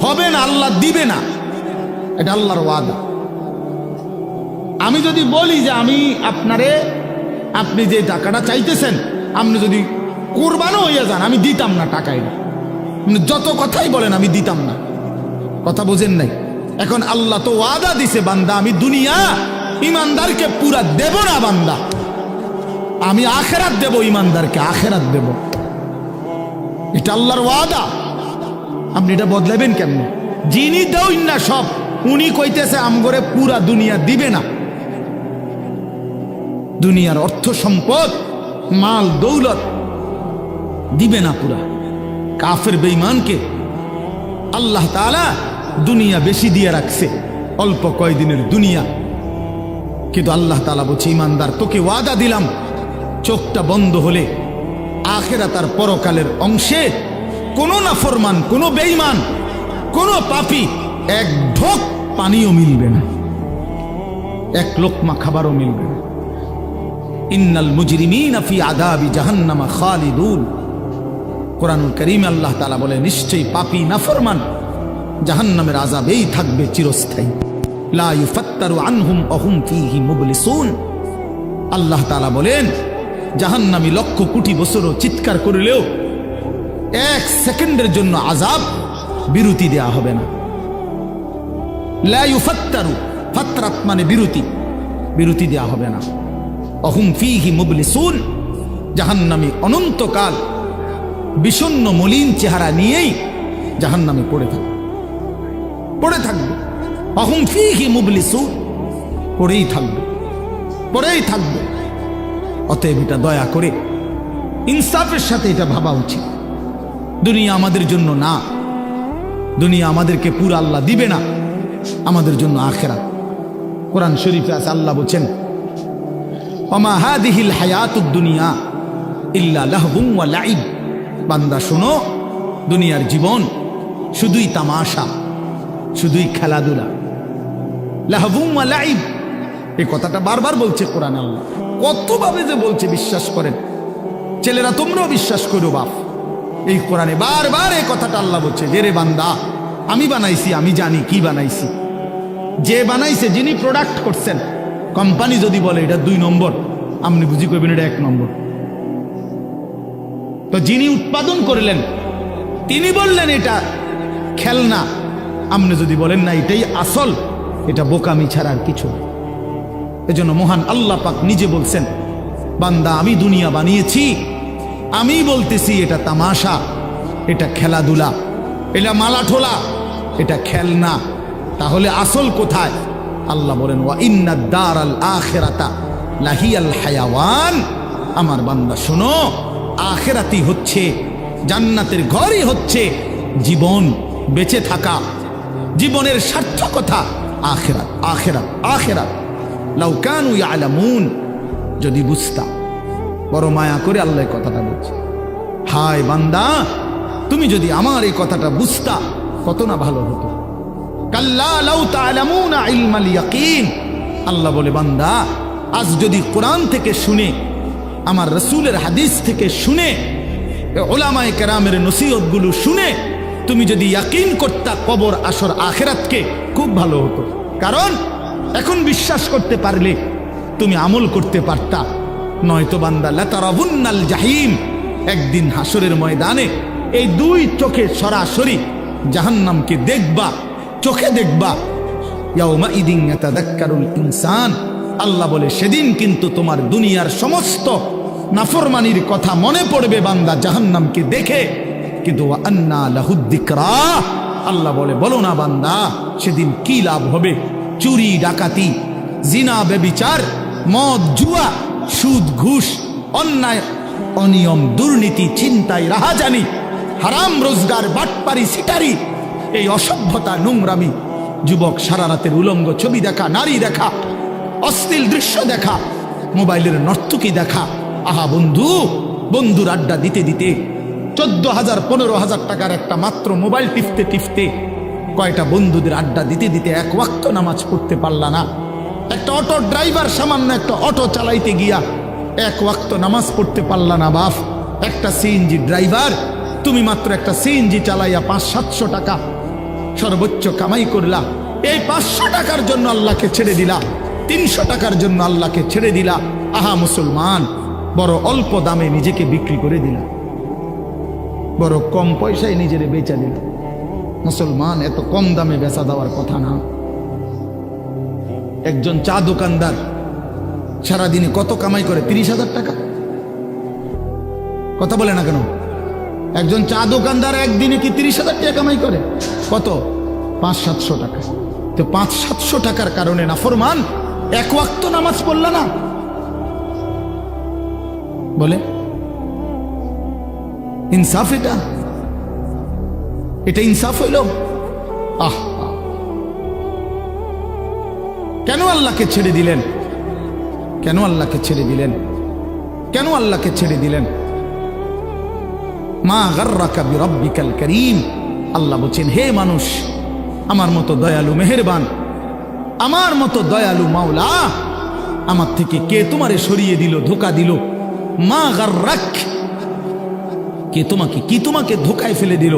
Speaker 1: হবে না, আল্লাহ দিবে না, এটা আল্লাহর ওয়াদা। আমি যদি বলি যে আমি আপনারে, আপনি যে টাকাটা চাইতেছেন, আপনি যদি কুরবানও হইয়া যান, আমি দিতাম না টাকা, এটা যত কথাই বলেন আমি দিতাম না, কথা বোঝেন নাই। এখন আল্লাহ তো ওয়াদা দিছে, বান্দা আমি দুনিয়া ইমানদারকে পুরা দেব না, বান্দা আমি আখেরাত দেব, ইমানদারকে আখেরাত দেব, এটা আল্লাহর ওয়াদা। আপনি এটা বদলাবেন কেমনে? যিনি দেউন না সব, উনি কইতেছে আমগরে পুরা দুনিয়া দিবে না, দুনিয়ার অর্থ সম্পদ মাল দৌলত দিবে না পুরা। কাফের বেঈমানকে আল্লাহ তাআলা দুনিয়া বেশি দিয়ে রাখছে, অল্প কয়দিনের দুনিয়া, কিন্তু আল্লাহ তাআলা বলছে ইমানদার তোকে ওয়াদা দিলাম, চোখটা বন্ধ হলে আখিরাত আর পরকালের অংশে কোনো নাফরমান, কোনো বেঈমান, কোনো পাপী এক ঢোক পানিও মিলবে না, এক লোকমা খাবারও মিলবে না। ইন্নাল মুজরিমিনা ফি আযাবি জাহান্নামা খালিদুন, কোরআনুল কারীমে আল্লাহ তাআলা বলে নিশ্চয়ই পাপী নাফরমান জাহান্নামের আযাবেই থাকবে চিরস্থায়ী। লা ইউফাত্তারু আনহুম ওয়া হুম ফীহি মুবলিসুন, আল্লাহ তাআলা বলেন জাহান্নামী লক্ষ কোটি বছরও চিৎকার করলেও 1 সেকেন্ডের জন্য আযাব বিরতি দেয়া হবে না। লা ইউফাত্তারু, ফাতরাত মানে বিরতি, বিরতি দেয়া হবে না। অহুম ফীহি মুবলিসুন, জাহান্নামী অনন্তকাল বিষণ্ণ মলিন চেহারা নিয়েই জাহান্নামে পড়ে থাকবে, পড়ে থাকবে। অহুম ফীহি মুবলিসুন, পড়েই থাকবে, পড়েই থাকবে। অতএব এটা দয়া করে ইনসাফের সাথে এটা ভাবা উচিত, দুনিয়া আমাদের জন্য না, দুনিয়া আমাদেরকে পুরো আল্লাহ দিবে না, আমাদের জন্য আখিরাত। কোরআন শরীফে আছে, আল্লাহ বলেন ওমা হাদিহিল হায়াতুদ দুনিয়া ইল্লা লাহবুন ওয়া লাইব, বান্দা শোনো দুনিয়ার জীবন শুধুই তামাশা, শুধুই খেলাধুলা। লাহবুন ওয়া লাইব, এই কথাটা বারবার বলছে কোরআন, আল্লাহ কতভাবে যে বলছে বিশ্বাস করেন, ছেলেরা তোমরাও বিশ্বাস করো বাপ, এই কোরআনে বারবার এই কথাটা আল্লাহ বলছে যে রে বান্দা আমি বানাইছি, আমি জানি কি বানাইছি। যে বানাইছে, যিনি প্রোডাক্ট করছেন, কোম্পানি যদি বলে এটা 2 নম্বর, আপনি বুঝি করবেন এটা 1 নম্বর। তো যিনি উৎপাদন করলেন তিনি বললেন এটা খেলনা, আপনি যদি বলেন না এটাই আসল, এটা বোকামি ছাড়া আর কিছু। এজন্য মহান আল্লাহ পাক নিজে বলছেন, বান্দা আমি দুনিয়া বানিয়েছি, আমি বলতেছি এটা তামাশা, এটা খেলাধুলা, এটা মালাঠোলা, এটা খেলনা। তাহলে আসল কোথায়? আল্লাহ বলেন ওয়া ইন্নাদ দারাল আখিরাতা লাহিয়াল হায়াওয়ান। আমার বান্দা শোনো, আখিরাতই হচ্ছে, জান্নাতের ঘরই হচ্ছে জীবন, বেঁচে থাকা, জীবনের সার্থকতা আখিরাত, আখিরাত, আখিরাত। লাউ কানু ইয়ালামুন, যদি বুঝতা। বড় মায়া করে আল্লাহ কথাটা বলছে, হায় বান্দা তুমি যদি আমার এই কথাটা বুঝতা কত না ভালো হতো। কাল্লা লাউ তা'লামুনা ইলমাল ইয়াকিন। আল্লাহ বলে বান্দা আজ যদি কোরআন থেকে শুনে, আমার রাসূলের হাদিস থেকে শুনে, উলামায়ে কেরামের নসিহতগুলো শুনে তুমি যদি ইয়াকিন করতা কবর, আসর, আখিরাতকে, খুব ভালো হতো। কারণ এখন বিশ্বাস করতে পারলে তুমি আমল করতে পারতা। নয়তো বান্দা লাতারাবুন্নাল জাহিম, একদিন হাসরের ময়দানে এই 2 চোখে সরাসরি জাহান্নামকে দেখবা, চোখে দেখবা। ইয়াউমা ইদিন ইয়াতাযাক্কারুল ইনসান। আল্লাহ বলে সেদিন কিন্তু তোমার দুনিয়ার সমস্ত নাফরমানির কথা মনে পড়বে বান্দা জাহান্নামকে দেখে। কিন্তু ওয়া আন্না লাহুদ যিকরা। আল্লাহ বলে বলো না বান্দা সেদিন কি লাভ হবে? চুরি, ডাকাতি, জিনা, ব্যভিচার, মদ, জুয়া, সুদ, ঘুষ, অন্যায়, অনিয়ম, দুর্নীতি, ছিনতাই, রাহাজানি, হারাম রোজগার, বাটপারি, সিটারি, এই অসভ্যতা, নোংরামি, যুবক সারা রাতের উলঙ্গ ছবি দেখা, নারী দেখা, অশ্লীল দৃশ্য দেখা, মোবাইলের নর্তকী দেখা। আহা বন্ধু, বন্ধুর আড্ডা দিতে দিতে 14,000 15,000 টাকার একটা মাত্র মোবাইল টিপতে টিপতে কয়টা বন্ধুদের আড্ডা দিতে দিতে 1 ওয়াক্ত নামাজ পড়তে পারলা না। একটা অটো ড্রাইভার সামান্য একটা অটো চালাইতে গিয়া 1 ওয়াক্ত নামাজ পড়তে পারলা না বাপ। একটা সিএনজি ড্রাইভার, তুমি মাত্র একটা সিএনজি চালাইয়া 500-700 টাকা সর্বোচ্চ কামাই করলা। এই 500 টাকার জন্য আল্লাহকে ছেড়ে দিলা, 300 টাকার জন্য আল্লাহকে ছেড়ে দিলা। আহা মুসলমান, বড় অল্প দামে নিজেকে বিক্রি করে দিলা, বড় কম পয়সায় নিজেরে বেচা দিলা। মুসলমান, এত কম দামে বেচা দেওয়ার কথা না। একজন চা দোকানদার সারাদিনে কত কামাই করে? 30,000 টাকা। কথা বলে না কেন? একজন চা দোকানদার একদিনে কি 30,000 টাকা কামাই করে? কত? 500-700 টাকা। তো 500-700 টাকার কারণে নাফরমান 1 ওয়াক্ত নামাজ পড়ল না। বলে ইনসাফ? এটা ইনসাফ হইল? আহ, কেন আল্লাহকে ছেড়ে দিলেন? কেন আল্লাহকে ছেড়ে দিলেন? কেন আল্লাহকে ছেড়ে দিলেন? মা গাররাকা বিরাব্বিকাল কারীম। আল্লাহ বলেন, হে মানুষ, আমার মতো দয়ালু মেহেরবান, আমার মতো দয়ালু মাওলা, আমার থেকে কে তোমারে সরিয়ে দিল, ধোকা দিল? মা গাররাক, কে তোমাকে, কি তোমাকে ধোকায় ফেলে দিল?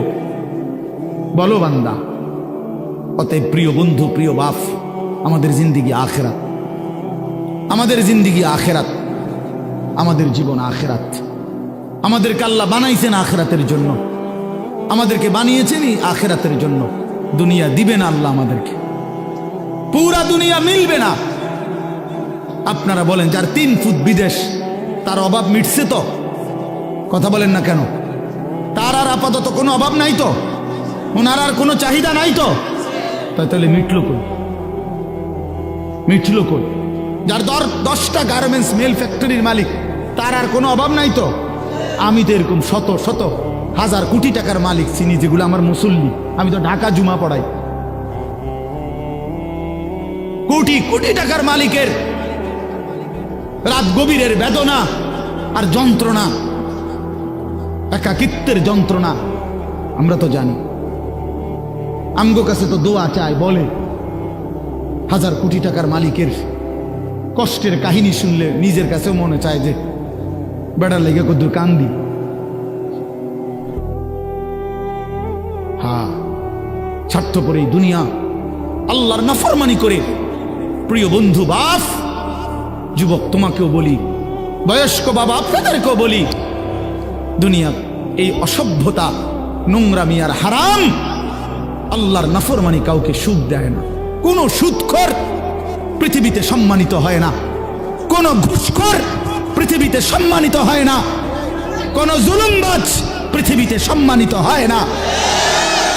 Speaker 1: বলো বান্দা। অতএব প্রিয় বন্ধু, প্রিয় বাপ, আমাদের জিন্দিগি আখিরাত, আমাদের জিন্দিগি আখিরাত, আমাদের জীবন আখিরাত। আমাদেরকে আল্লাহ বানাইছেন আখিরাতের জন্য, আমাদেরকে বানিয়েছেনই আখিরাতের জন্য। দুনিয়া দিবে না আল্লাহ আমাদেরকে, পুরা দুনিয়া মিলবে না। আপনারা বলেন যার 3 ফুট বিদেশ, তার অভাব মিটছে তো? কথা বলেন না কেন? তার আর আপাতত কোনো অভাব নাই তো? ওনার আর কোনো চাহিদা নাই তো? তাহলে মিটলো কই? মিটলো কই? যার 10টা গার্মেন্টস মেল ফ্যাক্টরির মালিক, তার আর কোনো অভাব নাই তো? আমি তো এরকম শত শত হাজার কোটি টাকার মালিক চিনি, যেগুলো আমার মুসল্লি। আমি তো ঢাকা জুমা পড়াই। কোটি কোটি টাকার মালিকের রাত গভীরের বেদনা আর যন্ত্রণা, একাকিত্বের যন্ত্রণা আমরা তো জানি। আমগো কাছে তো দোয়া চায়, বলে হাজার কোটি টাকার মালিকের কষ্টের কাহিনী শুনলে নিজের কাছেও মনে চায় যে বেড়ার লেগে কদ্দুর কান্দি। হ্যাঁ, স্বার্থপর এই দুনিয়া, আল্লাহর নাফরমানি করে। প্রিয় বন্ধু বাপ, যুবক তোমাকেও বলি, বয়স্ক বাবা আপনাদেরকেও বলি, দুনিয়া এই অসভ্যতা, নোংরামি আর হারাম, আল্লাহর নাফরমানি কাউকে সুখ দেয় না। কোন সুদখোর পৃথিবীতে সম্মানিত হয় না, কোন ঘুষখোর পৃথিবীতে সম্মানিত হয় না, কোন জুলুমবাজ পৃথিবীতে সম্মানিত হয় না,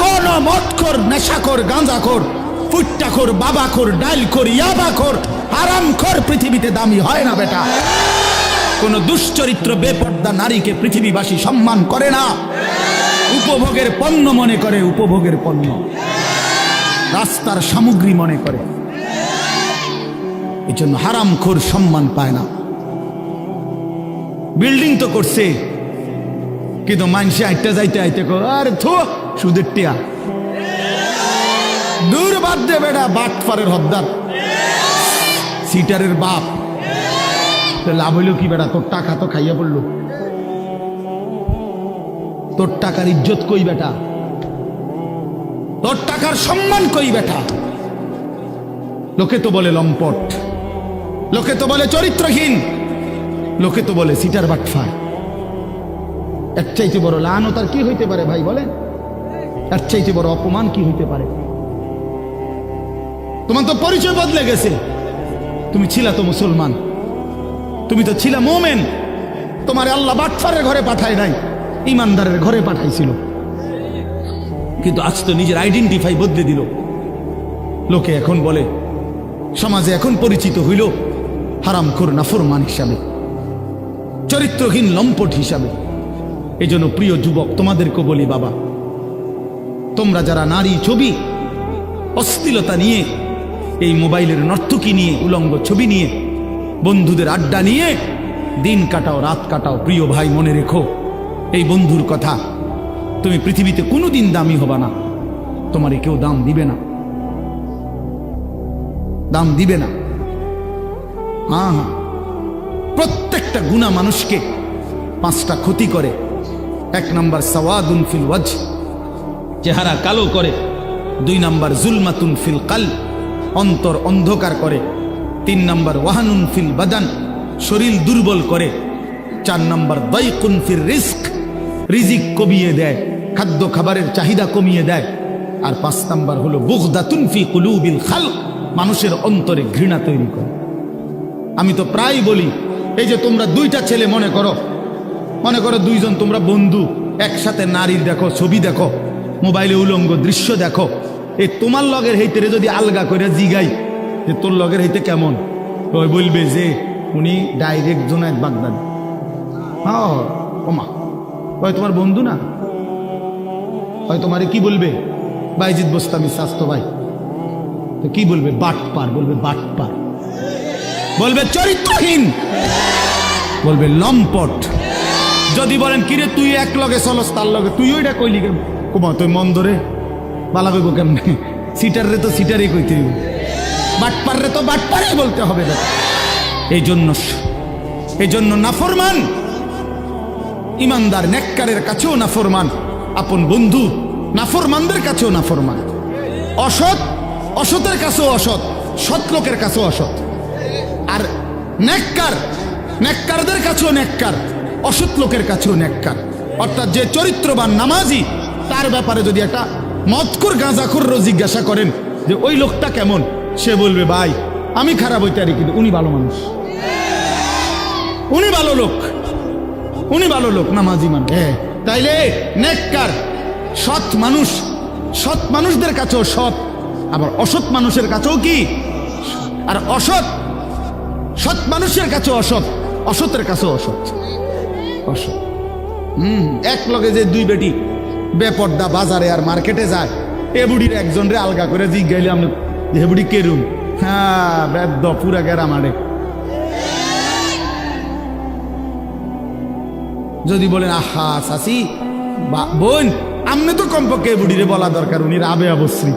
Speaker 1: কোন মদখোর, নেশাখোর, গাঁজাখোর, ফুট্টাখোর, বাবাখোর, ডাইলখোর, ইয়াবাখোর, হারামখোর পৃথিবীতে দামি হয় না বেটা। কোন দুশ্চরিত্র বেপর্দা নারীকে পৃথিবীবাসী সম্মান করে না, উপভোগের পণ্য মনে করে, উপভোগের পণ্য, রাস্তার সামগ্রী মনে করে। এই জন্য হারামখোর সম্মান পায় না। বিল্ডিং তো করছে, কিন্তু মানুষে আইটা যাইতে আইতে আরে থো সুদের টিয়া, দূর বাদ দে বেটা, বাটপারের হদ্দার, সিটারের বাপ। লাভ হইল কি বেটা? তোর টাকা তো খাইয়া পড়লো, তোর টাকার ইজ্জত কই বেটা? তোর টাকার সম্মান কই বেটা? লোকে তো বলে লম্পট, লোকে তো বলে চরিত্রহীন, লোকে তো বলে সিটার বাটফার। এর চাইতে বড় লানত আর কি হইতে পারে ভাই বলেন? এর চাইতে বড় অপমান কি হইতে পারে? তোমার তো পরিচয় বদলে গেছে। তুমি ছিলা তো মুসলমান, তুমি তো ছিলা মোমেন, তোমার আল্লাহ বাটফারের ঘরে পাঠায় নাই, ইমানদারের ঘরে পাঠাইছিল। কিন্তু আজ তো নিজের আইডেন্টিফাই বদলে দিল। লোকে এখন বলে, সমাজে এখন পরিচিত হইল হারামখোর, নাফরমান হিসাবে, চরিত্রহীন, লম্পট হিসাবে। এই জন্য প্রিয় যুবক তোমাদেরকে বলি, বাবা, তোমরা যারা নারী ছবি, অশ্লীলতা নিয়ে, এই মোবাইলের নর্তকী নিয়ে, উলঙ্গ ছবি নিয়ে, বন্ধুদের আড্ডা নিয়ে দিন কাটাও, রাত কাটাও, প্রিয় ভাই মনে রেখো এই বন্ধুর কথা, তুমি পৃথিবীতে কোনোদিন দামি হবা না, তোমারে কেউ দাম দিবে না, দাম দিবে না। হ্যাঁ হ্যাঁ, প্রত্যেকটা গুনাহ মানুষকে 5টা ক্ষতি করে। 1 নাম্বার সাওয়াদুন ফিল ওয়াজহ, চেহারা কালো করে। 2 নাম্বার জুলমাতুন ফিল কলব, অন্তর অন্ধকার করে। 3 নাম্বার ওয়াহানুন ফিল বাদান, শরীর দুর্বল করে। 4 নাম্বার দাইকুন ফির রিজক, রিজিক কমিয়ে দেয়, খাদ্য খাবারের চাহিদা কমিয়ে দেয়। আর 5 নাম্বার হলো বুগদাতুন ফি কুলুবিল খালক, মানুষের অন্তরে ঘৃণা তৈরি করে। আমি তো প্রায় বলি, এই যে তোমরা 2টা ছেলে মনে করো 2জন তোমরা বন্ধু, একসাথে নারীর দেখো, ছবি দেখো, মোবাইলে উলঙ্গ দৃশ্য দেখো, এই তোমার লগের হইতে যদি আলগা করে জিগাই যে তোর লগের হইতে কেমন, ওই বলবে যে উনি ডাইরেক্ট জোনায়েদ বাগদাদি। হ্যাঁ ওমা, ওই তোমার বন্ধু না, ওই তোমারে কি বলবে? বাইজিদ বোস্তামি স্বাস্থ্য ভাই। তো কি বলবে? বাটপার বলবে, বাটপার বলবে, চরিত্রহীন বলবে, লম্পট। যদি বলেন কিরে তুই এক লগে চলস, তার লগে তুই ওইটা কইলি কেন? কুমা তুই মন ধরে বালা কইব কেমনে? সিটার রে তো সিটারই কইতে হইব, বাটপার রে তো বাটপারই বলতে হবে। এই জন্য নাফরমান ইমানদার নেককারের কাছেও নাফরমান, আপন বন্ধু নাফরমানদের কাছেও নাফরমান, অসৎ অসতের কাছেও অসৎ, সৎ লোকের কাছেও অসৎ। আর নেককারদের কাছেও নেককার, অসৎ লোকের কাছেও নেককার। অর্থাৎ যে চরিত্রবান নামাজি, তার ব্যাপারে যদি একটা মদখোর, গাঁজাখোর জিজ্ঞাসা করেন যে ওই লোকটা কেমন, সে বলবে ভাই আমি খারাপ হইতে পারি, কিন্তু উনি ভালো মানুষ, উনি ভালো লোক, উনি ভালো লোক, নামাজি মানুষ। তাইলে নেককার সৎ মানুষ, সৎ মানুষদের কাছেও সৎ, আবার অসৎ মানুষের কাছেও কি? আর সৎ মানুষের কাছেও অসৎ, অসতের কাছেও অসৎ। এক লগে যে 2 বেটি বেপর্দা বাজারে আর মার্কেটে যায়, এ বুড়ির একজন রে আলগা করে জিজ্ঞাইলে আমি যে বুড়ি কেরুম, হ্যাঁ বেদ্য পুরা গেরা মারে। যদি বলেন আহা চাচি বোন, আমনে তো কমপক্ষে এ বুড়িরে বলা দরকার, উনি রাবে অবশ্রী।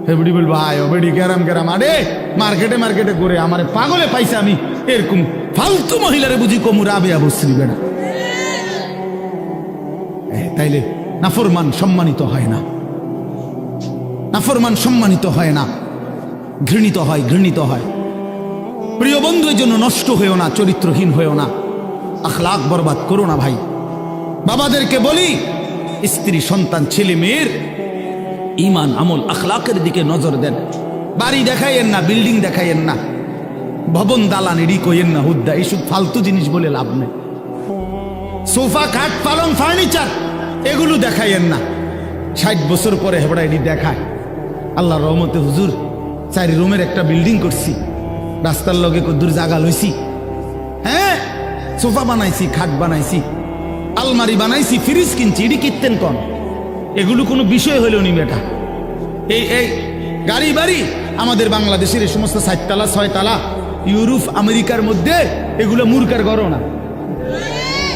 Speaker 1: হে বুড়ি বলবো আয় ও বেড়ি গেরাম আরে মার্কেটে করে আমারে পাগলে পাইছে, আমি এরকম ফালতু মহিলারে বুঝি কমু রাবে অবশ্রী বেড়া। তাইলে নাফরমান সম্মানিত হয় না। নাফরমান সম্মানিত হয় না, ঘৃণিত হয়, ঘৃণিত হয়। প্রিয় বন্ধু, এর জন্য নষ্ট হয়েও না, চরিত্রহীন হয়েও না, আখলাক বরবাদ করো না ভাই। বাবাদেরকে বলি, স্ত্রী সন্তান ছেলে মেয়ের ইমান আমল আখলাকের দিকে নজর দেন। বাড়ি দেখাইয়েন না, বিল্ডিং দেখাইয়েন না, ভবন দালান এডি কইয়েন না, হুদ্দা এইসব ফালতু জিনিস বলে লাভ নেই। সোফা খাট পালং ফার্নিচার এগুলো দেখাইয়েন না। 60 বছর পরে হেবড়া এডি দেখায়। আল্লাহ রহমতে হুজুর 4 রুমের একটা বিল্ডিং করছি, রাস্তার লগে কদ্দুর জায়গা লইছি, হ্যাঁ সোফা বানাইছি, খাট বানাইছি, আলমারি বানাইছি, ফ্রিজ কিনছি, এডি কিনতেন কন? এগুলো কোনো বিষয় হইল নি বেটা। এই গাড়ি বাড়ি আমাদের বাংলাদেশের এই সমস্ত 4 তালা 6 তালা ইউরোপ আমেরিকার মধ্যে এগুলো মূর্খার গড় না,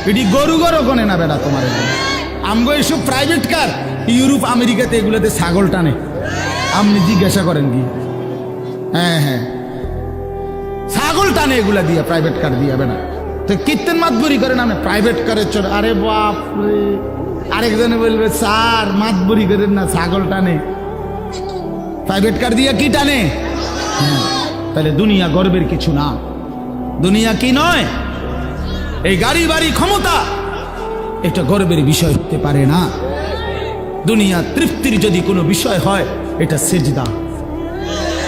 Speaker 1: এটি গরু গড় গনে না বেটা তোমার। আমগো এসব প্রাইভেট কার ইউরোপ আমেরিকাতে এগুলোতে ছাগল টানে, আপনি জিজ্ঞাসা করেন কি? হ্যাঁ হ্যাঁ, ছাগল টানে এগুলা দিয়া, প্রাইভেট কার দিয়া বেটা। তো কীর্তন মাতবরি করেন আপনি প্রাইভেট কারের চড়। আরে বাপ রে, আরেকজনে বলবে স্যার মাতবরি করেন না, ছাগল টানে, প্রাইভেট কার দিয়া কি টানে? তাহলে দুনিয়া গর্বের কিছু না। দুনিয়া কি নয়? এই গাড়ি বাড়ি ক্ষমতা এটা গর্বের বিষয় হতে পারে না। দুনিয়া তৃপ্তির যদি কোনো বিষয় হয় এটা সিজদা।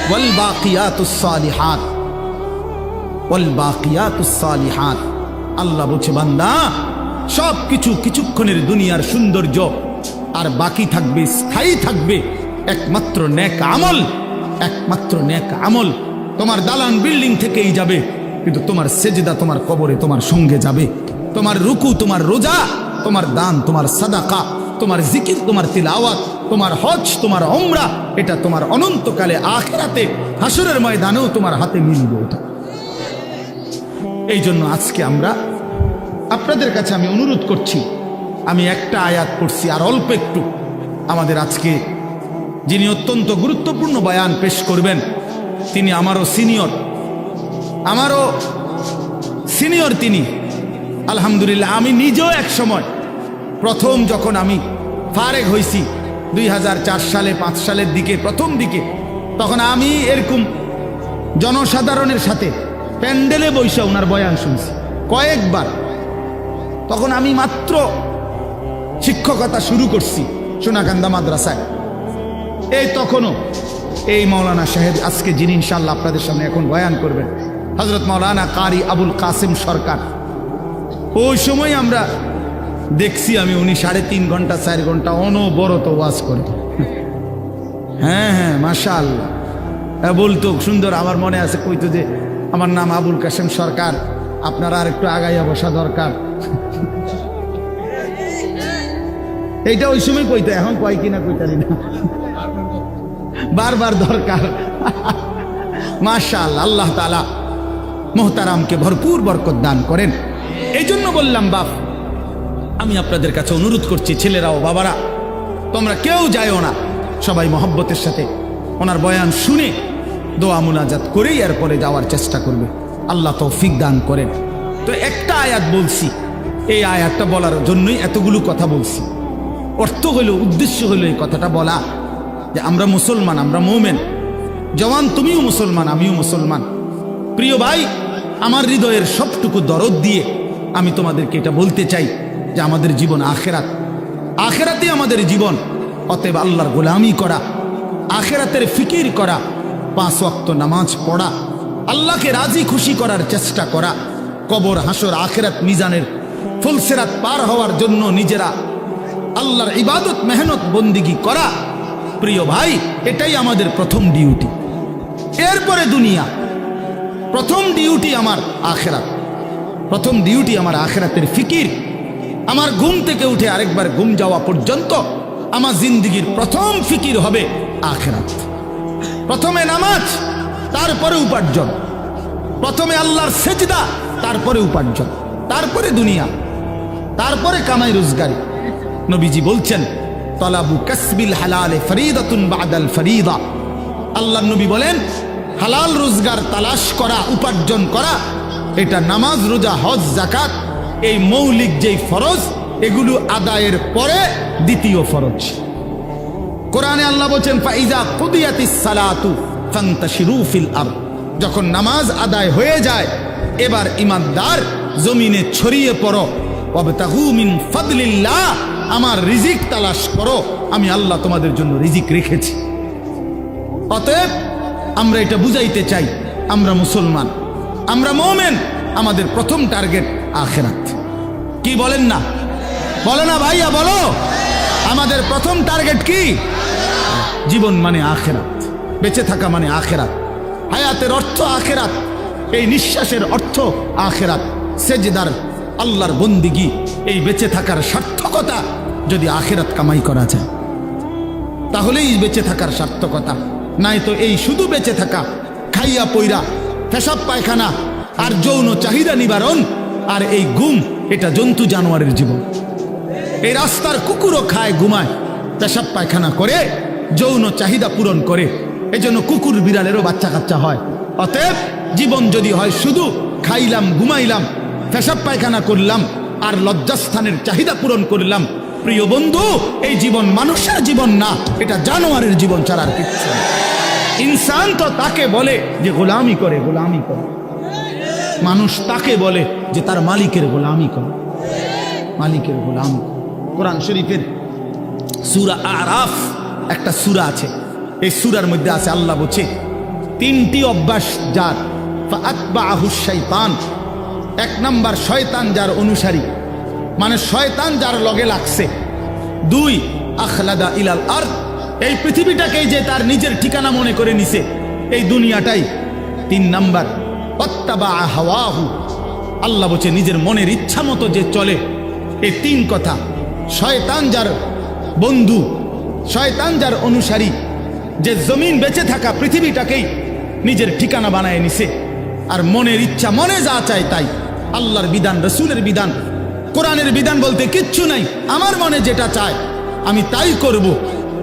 Speaker 1: ওয়াল বাকিয়াতুস সালিহাত, ওয়াল বাকিয়াতুস সালিহাত। আল্লাহ বলছে বান্দা সব কিছু কিছুক্ষণের দুনিয়ার সৌন্দর্য, আর বাকি থাকবে, স্থায়ী থাকবে একমাত্র নেক আমল। একমাত্র নেক আমল। তোমার দালান বিল্ডিং থেকেই যাবে, কিন্তু তোমার সেজদা তোমার কবরে তোমার সঙ্গে যাবে। তোমার রুকু, তোমার রোজা, তোমার দান, তোমার সাদাকা, তোমার জিকির, তোমার তিলাওয়াত, তোমার হজ, তোমার উমরা, এটা তোমার অনন্তকালে আখিরাতে হাসরের ময়দানেও তোমার হাতে মিলবে ওটা। এই জন্য আজকে আমরা আপনাদের কাছে আমি অনুরোধ করছি, আমি একটা আয়াত পড়ছি আর অল্প একটু। আমাদের আজকে যিনি অত্যন্ত গুরুত্বপূর্ণ বয়ান পেশ করবেন তিনি আমারও সিনিয়র তিনি। আলহামদুলিল্লাহ, আমি নিজেও এক সময় প্রথম যখন আমি ফারেগ হয়েছি 2004 সালে 5 সালের দিকে, প্রথম দিকে, তখন আমি এরকম জনসাধারণের সাথে প্যান্ডেলে বৈশা ওনার বয়ান শুনছি কয়েকবার। তখন আমি মাত্র শিক্ষকতা শুরু করছি সোনাকান্দা মাদ্রাসায়। এই তখনও এই মাওলানা সাহেব আজকে যিনি ইনশাআল্লাহ আপনাদের সামনে এখন বয়ান করবেন, হযরত মাওলানা কারি আবুল কাসিম সরকার, ওই সময় আমরা দেখছি আমি উনি 3.5 ঘন্টা 4 ঘন্টা অনবরত ওয়াজ করে। হ্যাঁ হ্যাঁ, মাশাআল্লাহ বলতো সুন্দর। আমার মনে আছে কইতো যে আমার নাম আবুল কাসিম সরকার, আপনারা আর একটু আগাইয়া বসা দরকার। এইটা ওই সময় কইতো, এখন কয় কিনা কইতারি না, বারবার দরকার। মাশাআল্লাহ, আল্লাহ তাআলা মুহতারামকে ভরপুর বরকত দান করেন। এই জন্য বললাম বাপ, আমি আপনাদের কাছে অনুরোধ করছি, ছেলেরা ও বাবারা, তোমরা কেউ যাইও না, সবাই মহব্বতের সাথে ওনার বয়ান শুনে দোয়া মুনাজাত করেই এরপরে যাওয়ার চেষ্টা করবে। আল্লাহ তৌফিক দান করেন। তো একটা আয়াত বলছি, এই আয়াতটা বলার জন্যই এতগুলো কথা বলছি। অর্থ হইল, উদ্দেশ্য হইল এই কথাটা বলা যে আমরা মুসলমান, আমরা মুমিন। জওয়ান, তুমিও মুসলমান, আমিও মুসলমান। প্রিয় ভাই, আমার হৃদয়ের সবটুকু দরদ দিয়ে আমি তোমাদেরকে এটা বলতে চাই যে আমাদের জীবন আখেরাত, আখেরাতে আমাদের জীবন। অতএব আল্লাহর গোলামি করা, আখেরাতের ফিকির করা, 5 ওয়াক্ত নামাজ পড়া, আল্লাহকে রাজি খুশি করার চেষ্টা করা, কবর হাসর আখেরাত মিজানের ফুলসেরাত পার হওয়ার জন্য নিজেরা আল্লাহর ইবাদত মেহনত বন্দিগি করা। প্রিয় ভাই, এটাই আমাদের প্রথম ডিউটি। এরপরে দুনিয়া। প্রথম ডিউটি আমার আখেরাত, প্রথম ডিউটি আমার আখেরাতের ফিকির। আমার ঘুম থেকে উঠে আরেকবার ঘুম যাওয়া পর্যন্ত আমার জিন্দেগির প্রথম ফিকির হবে আখেরাত। প্রথমে নামাজ, তারপরে উপার্জন। প্রথমে আল্লাহর সেজদা, তারপরে উপার্জন, তারপরে দুনিয়া, তারপরে কামাই রোজগারি। নবীজি বলছেন, তলাবু কাসবিল হালালে ফরিদাতুন বাদাল ফরিদা। আল্লাহর নবী বলেন, হালাল রোজগার তালাশ করা, উপার্জন করা, এটা নামাজ, রোজা, হজ, যাকাত, এই মৌলিক যেই ফরজ, এগুলো আদায়ের পরে দ্বিতীয় ফরজ। কোরআনে আল্লাহ বলেন ফাইজা কুদিয়াতিস সালাতু ফান্তাশিরু ফিল আরদ, যখন নামাজ আদায় হয়ে যায় এবার ইমানদার জমিনে ছড়িয়ে পড়ো, ওয়াবতাগু মিন ফাদলিল্লাহ, আমার রিজিক তালাশ করো, আমি আল্লাহ তোমাদের জন্য রিজিক রেখেছি। অতএব আমরা এটা বুঝাইতে চাই, আমরা মুসলমান, আমরা মুমিন, আমাদের প্রথম টার্গেট আখিরাত। কি বলেন না? বলো না ভাইয়া, বলো। আমাদের প্রথম টার্গেট কি? জীবন মানে আখিরাত, বেঁচে থাকা মানে আখিরাত, হায়াতের অর্থ আখিরাত, এই নিঃশ্বাসের অর্থ আখিরাত, সেজদার আল্লাহর বন্দিগি, এই বেঁচে থাকার সার্থকতা যদি আখিরাত কামাই করা যায় তাহলেই বেঁচে থাকার সার্থকতা। নাই তো এই শুধু বেঁচে থাকা, খাইয়া পইরা পেশাব পায়খানা আর যৌন চাহিদা নিবারণ আর এই ঘুম, এটা জন্তু জানোয়ারের জীবন। এই রাস্তার কুকুরও খায়, ঘুমায়, পেশাব পায়খানা করে, যৌন চাহিদা পূরণ করে, এজন্য কুকুর বিড়ালেরও বাচ্চা কাচ্চা হয়। অতএব জীবন যদি হয় শুধু খাইলাম, ঘুমাইলাম, পেশাব পায়খানা করলাম আর লজ্জাস্থানের চাহিদা পূরণ করলাম, প্রিয় বন্ধু, এই জীবন মানুষের জীবন না, এটা জানোয়ারের জীবন ছাড়া আর কিচ্ছু না। ইনসান তো তাকে বলে যে গোলামি করে, গোলামি করে। মানুষ তাকে বলে যে তার মালিকের গোলামি করে, মালিকের গোলামি। কোরআন শরীফের সূরা আরাফ একটা সূরা আছে, এই সূরার মধ্যে আছে আল্লাহ বলছে তিনটি অভ্যাস যার, ফাআতবাআহুশ শাইতান, এক নাম্বার শয়তান যার অনুসারী, মানে শয়তান যার লগে লাগছে। দুই, আখলাদা ইলাল আরদ, এই পৃথিবীটাকেই যে তার নিজের ঠিকানা মনে করে নিছে, এই দুনিয়াটাই। তিন নাম্বার, ওয়াত্তাবা হাওয়াহু, আল্লাহ বলছে নিজের মনের ইচ্ছা মতো যে চলে। এই তিন কথা, শয়তান যার বন্ধু, শয়তান যার অনুসারী, যে জমিন বেঁচে থাকা পৃথিবীটাকেই নিজের ঠিকানা বানায় নিছে আর মনের ইচ্ছা, মনে যা চায় তাই। আল্লাহর বিধান, রসুলের বিধান, কোরআনের বিধান বলতে কিচ্ছু নাই, আমার মনে যেটা চায় আমি তাই করব।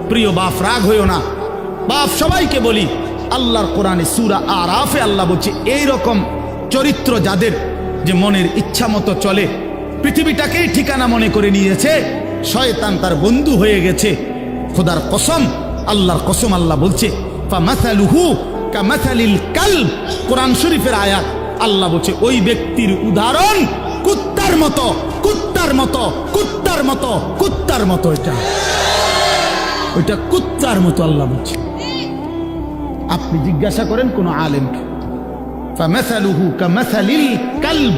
Speaker 1: প্রিয় বাপ, রাগ হইও না বাপ, সবাইকে বলি, আল্লাহর কোরআনে সূরা আরাফে আল্লাহ বলছে এইরকম চরিত্র যাদের, যে মনের ইচ্ছা মতো চলে, পৃথিবীটাকেই ঠিকানা মনে করে নিয়েছে, শয়তান তার বন্ধু হয়ে গেছে। খোদার কসম, আল্লাহর কসম, আল্লাহ বলছে ফামাসালুহু কামাসালিল কালব, কোরআন শরীফের আয়াত। আল্লাহ বলছে ওই ব্যক্তির উদাহরণ কুত্তার মতো, কুত্তার মতো, কুত্তার মতো, কুত্তার মতো। এটা ওইটা কুত্তার মতো আল্লাহ বলছে। আপনি জিজ্ঞাসা করেন কোন আলেমকে, ফামাসালুহু কামাসালিল কালব,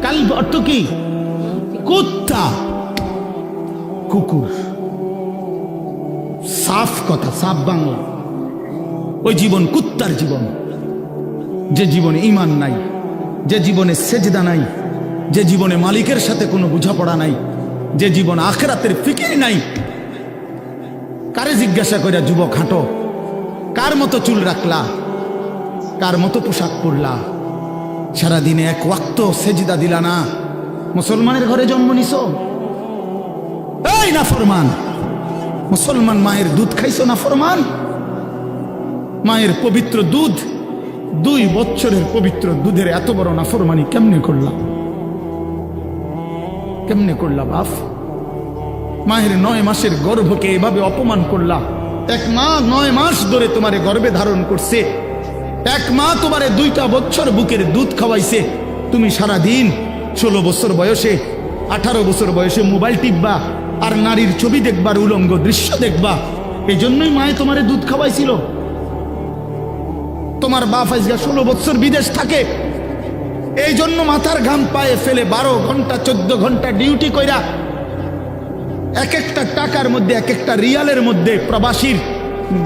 Speaker 1: কালব অর্থ কি? কুত্তা, কুকুর। সাফ কথা, সাফ বাংলা। ওই জীবন কুত্তার জীবন, যে জীবনে ঈমান নাই, যে জীবনে সেজদা নাই, যে জীবনে মালিকের সাথে কোনো বোঝাপড়া নাই, যে জীবন আখিরাতের ফিকির নাই। কারে জিজ্ঞাসা কইরা যুবক হাঁটো, কার মতো চুল রাখলা, কার মতো পোশাক পরলা, সারাদিনে এক ওয়াক্ত সেজদা দিলা না, মুসলমানের ঘরে জন্ম নিছো? এই নাফরমান মুসলমান, মায়ের দুধ খাইছো নাফরমান? মায়ের পবিত্র দুধ, 2 বছরের পবিত্র দুধের এত বড় নাফরমানি কেমনে করলাম, কেমনে করলা বাপ? মায়ের 9 মাসের গর্ভকে এভাবে অপমান করলা। এক মা 9 মাস ধরে তোমারে গর্ভে ধারণ করছে, এক মা তোমারে 2টা বছর বুকের দুধ খাওয়াইছে। তুমি সারা দিন 16 বছর বয়সে, 18 বছর বয়সে মোবাইল টিপবা আর নারীর ছবি দেখবার, উলঙ্গ দৃশ্য দেখবা। এই জন্যই মায়ে তোমারে দুধ খাওয়াইছিল। তোমার বাপ আজকে 16 বছর বিদেশ থাকে, এই জন্য মাথার ঘাম পায়ে ফেলে 12 ঘন্টা 14 ঘন্টা ডিউটি কইরা এক একটা টাকার মধ্যে, এক একটা রিয়ালের মধ্যে প্রবাসীর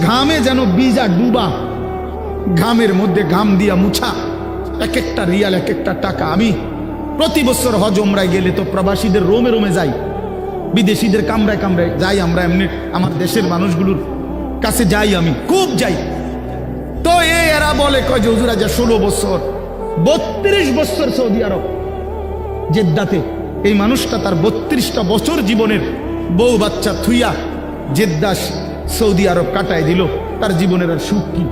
Speaker 1: ঘামে যেন বীজা ডুবা, ঘামের মধ্যে ঘাম দিয়া মুছা, এক একটা রিয়াল, এক একটা টাকা। আমি প্রতি বছর হজ উমরায় গেলে তো প্রবাসীদের রোমে রোমে যাই, বিদেশিদের কামরায় কামরায় যাই। আমরা এমনি আমার দেশের মানুষগুলোর কাছে যাই, আমি খুব যাই। তো এরা বলে কয় যে হুজুর আজ 16 বছর, 32 বছর সৌদি আরব জেদ্দাতে। এই মানুষটা তার 32টা বছর জীবনের বউ বাচ্চা থুইয়া জেদ্দা সৌদি আরব কাটায় দিল। তার জীবনের আর সুখ কি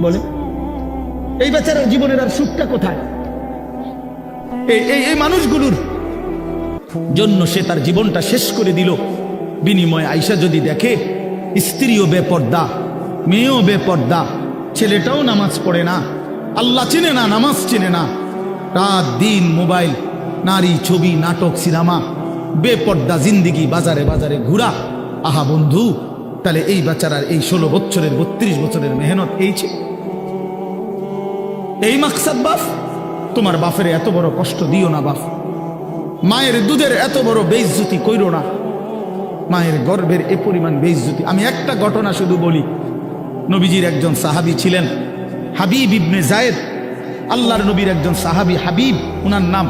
Speaker 1: বলে? এই বেচারার জীবনের আর সুখটা কোথায়? এই মানুষগুলোর জন্য সে তার জীবনটা শেষ করে দিল। বিনিময় আইসা যদি দেখে স্ত্রীও বেপর্দা, মেয়েও বেপর্দা, ছেলেটাও নামাজ পড়ে না, আল্লাহ চিনে না, নামাজ চিনে না, রাত দিন মোবাইল, নারী, ছবি, নাটক, সিনেমা, বেপর্দা জিন্দিগি, বাজারে বাজারে ঘুরা। আহা বন্ধু, তাহলে এই বেচারার এই 16 বছরের 32 বছরের মেহনত এই ছিল, এই মাকসাদ। বাপ, তোমার বাপের এত বড় কষ্ট দিও না বাপ। মায়ের দুধের এত বড় বেইজ্জতি কইরো না, মায়ের গর্ভের এ পরিমাণ বেইজ্জতি। আমি একটা ঘটনা শুধু বলি। নবীজির একজন সাহাবী ছিলেন হাবিব ইবনে জায়েদ, আল্লাহর নবীর একজন সাহাবী হাবিব উনার নাম।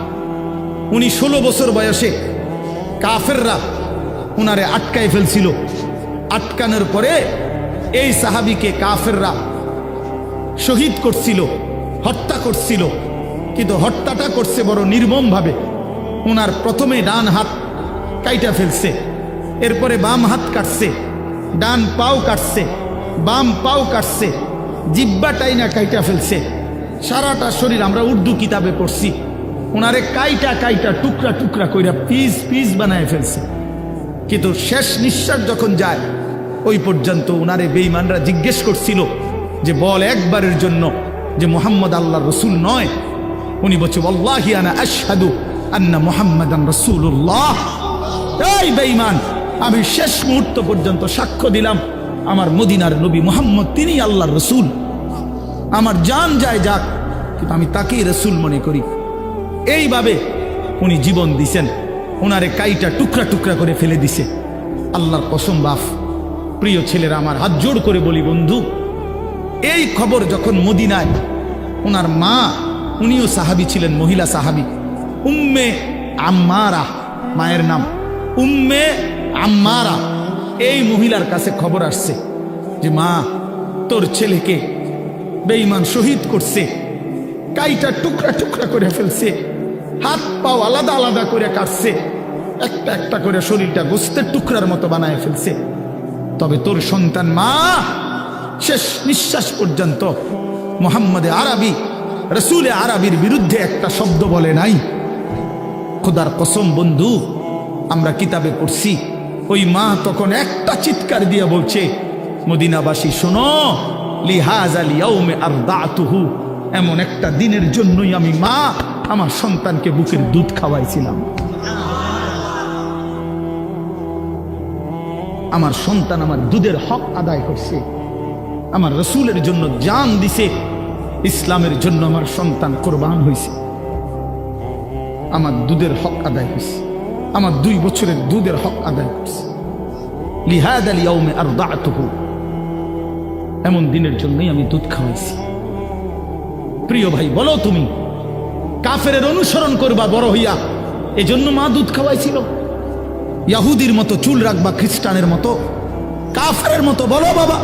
Speaker 1: উনি 16 বছর বয়সে কাফেররা উনারে আটকায় ফেলছিল। আটকানোর পরে এই সাহাবীকে কাফেররা শহীদ করছিল, হত্যা করছিল। কিন্তু হত্যাটা করছে বড় নির্মম ভাবে। উনার প্রথমে ডান হাত কাইটা ফেলছে, এরপরে বাম হাত কাটছে, ডান পাও কাটছে, বাম পাও কাটছে, জিব্বাটাই না কাইটা ফেলছে, সারাটা শরীর। আমরা উর্দু কিতাবে পড়ছি, উনারে কাইটা কাইটা টুকরা টুকরা কইরা পিস পিস বানায় ফেলছে। কিন্তু শেষ নিঃশ্বাস যখন যায়, ওই পর্যন্ত উনারে বেঈমানরা জিজ্ঞেস করছিল যে বল একবারের জন্য যে মুহাম্মদ আল্লাহর রসুল নয়। উনি বলছে ওয়াল্লাহি আনা আশহাদু আন্না মুহাম্মাদান রাসূলুল্লাহ। এই বেঈমান, আমি শেষ মুহূর্ত পর্যন্ত সাক্ষ্য দিলাম আমার মদিনার নবী মুহাম্মদ তিনি আল্লাহর রসুল। আমার জান যায় যাক, কিন্তু আমি তাকেই রসুল মনে করি। এইভাবে উনি জীবন দিছেন, ওনারে কাইটা টুকরা টুকরা করে ফেলে দিছে। আল্লাহর কসম বাপ, প্রিয় ছেলেরা, আমার হাত জোড় করে বলি বন্ধু, এই খবর যখন মদিনায় ওনার মা, উনিও সাহাবী ছিলেন, মহিলা সাহাবী, উম্মে আম্মারা মায়ের নাম, উম্মে আম্মারা, এই মহিলার কাছে খবর আসছে যে মা, তোর ছেলেকে বেঈমান শহীদ করছে, কাইটা টুকরা টুকরা করে ফেলছে, হাত পাও আলাদা আলাদা করে কাটছে, একটা একটা করে শরীরটা গোস্তের টুকরার মতো বানায় ফেলছে। তবে তোর সন্তান মা শেষ নিঃশ্বাস পর্যন্ত মুহাম্মদে আরবি, রসুলে আরবির বিরুদ্ধে একটা শব্দ বলে নাই। খোদার কসম বন্ধু, আমরা কিতাবে পড়ছি, ওই মা তখন একটা চিৎকার দিয়ে বলছে, মদিনাবাসী শোনো, লিহাযাল ইয়াউমে আরদাতুহু, এমন একটা দিনের জন্যই আমি মা আমার সন্তানকে বুকের দুধ খাওয়াইছিলাম। আমার সন্তান আমার দুধের হক আদায় করছে, আমার রসুলের জন্য জান দিছে, ইসলামের জন্য আমার সন্তান কোরবান হয়েছে, আমার দুধের হক আদায় হয়েছে, আমার 2 বছরের দুধের হক আদায় করছে। লিহাযাল ইয়াউমে আরদাতুহু, এমন দিনের জন্যই আমি দুধ খাওয়াইছি। প্রিয় ভাই, বলো তুমি কাফেরের অনুসরণ করবা বড় হইয়া, এজন্য মা দুধ খাওয়াইছিল? ইয়াহুদির মতো চুল রাখবা, খ্রিস্টানের মতো, কাফেরের মতো? বলো বাবা,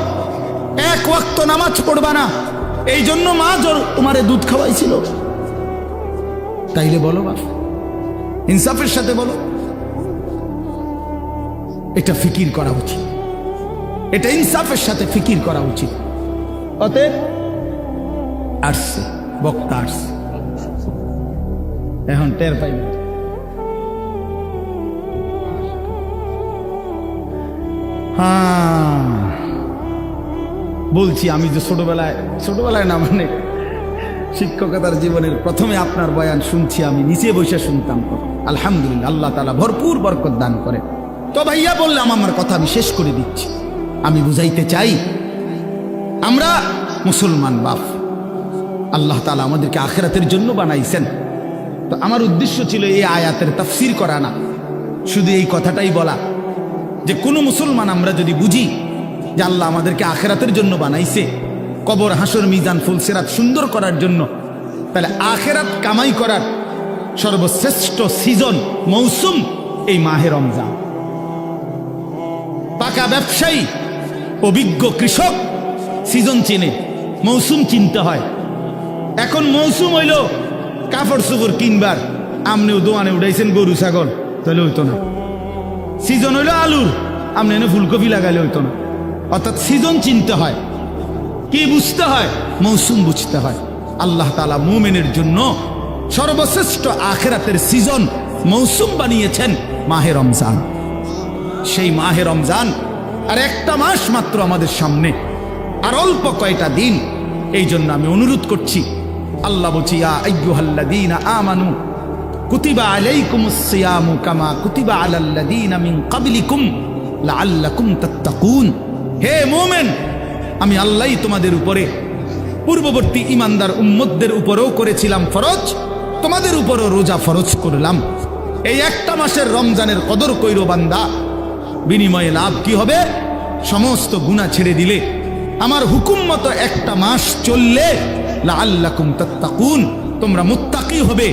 Speaker 1: 1 ওয়াক্ত নামাজ পড়বা না, এই জন্য মা তোমারে দুধ খাওয়াইছিল? তাইলে বলো বাবা, ইনসাফের সাথে বলো। এটা ফিকির করা উচিত, এটা ইনসাফের সাথে ফিকির করা উচিত। অতএব আসছে বক্তা, আসছে, এখন টের পাইবে। হ্যাঁ, বলছি আমি যে ছোটবেলায় না, মানে শিক্ষকতার জীবনের প্রথমে আপনার বয়ান শুনছি, আমি নিচে বসে শুনতাম। আলহামদুলিল্লাহ, আল্লাহ তাআলা ভরপুর বরকত দান করে। তো ভাইয়া বললাম, আমার কথা আমি শেষ করে দিচ্ছি। আমি বুঝাইতে চাই, আমরা মুসলমান বাপ, আল্লাহ তাআলা আমাদেরকে আখিরাতের জন্য বানাইছেন। তো আমার উদ্দেশ্য ছিল এই আয়াতের তাফসীর করা না, শুধু এই কথাটাই বলা যে কোনো মুসলমান আমরা যদি বুঝি যে আল্লাহ আমাদেরকে আখিরাতের জন্য বানাইছে, কবর, হাসর, মিজান, ফুলসিরাত সুন্দর করার জন্য, তাহলে আখিরাত কামাই করার সর্বশ্রেষ্ঠ সিজন, মৌসুম এই মাহে রমজান। পাকা ব্যবসায়ী, অভিজ্ঞ কৃষক সিজন চিনে, মৌসুম চিনতে হয়। এখন মৌসুম হইল কাপড় চোপড় কিনবার, আমনেও দোয়ানে উঠাইছেন গরু ছাগল, তাহলে হইতো না। সিজন হইল আলুর, আমনে এনে ফুলকপি লাগাইলে হইতো না। অর্থাৎ সিজন চিনতে হয়। কি বুঝতে হয়? মৌসুম বুঝতে হয়। আল্লাহ তাআলা মুমিনের জন্য সর্বশ্রেষ্ঠ আখিরাতের সিজন, মৌসুম বানিয়েছেন মাহে রমজান। সেই মাহে রমজান আর একটা মাস মাত্র আমাদের সামনে, আর অল্প কয়টা দিন। এই জন্য আমি অনুরোধ করছি, আল্লাহ বলছি ইয়া আইয়ুহাল্লাযীনা আমানু কুতিবা আলাইকুমুস সিয়ামু কামা কুতিবা আলাল্লাযীনা মিন ক্বাবলিকুম লাআল্লাকুম তাত্তাকুন। হে মুমিন, আমি আল্লাহই তোমাদের উপরে পূর্ববর্তী ইমানদার উম্মতদের উপরেও করেছিলাম ফরজ, তোমাদের উপরও রোজা ফরজ করলাম। এই একটা মাসের রমজানের কদর কইরো বান্দা, বিনিময়ে লাভ কি হবে? সমস্ত গুনাহ ছেড়ে দিলে, আমার হুকুম মতো একটা মাস চললে লাআল্লাকুম তাত্তাকুন, তোমরা মুত্তাকি হবে,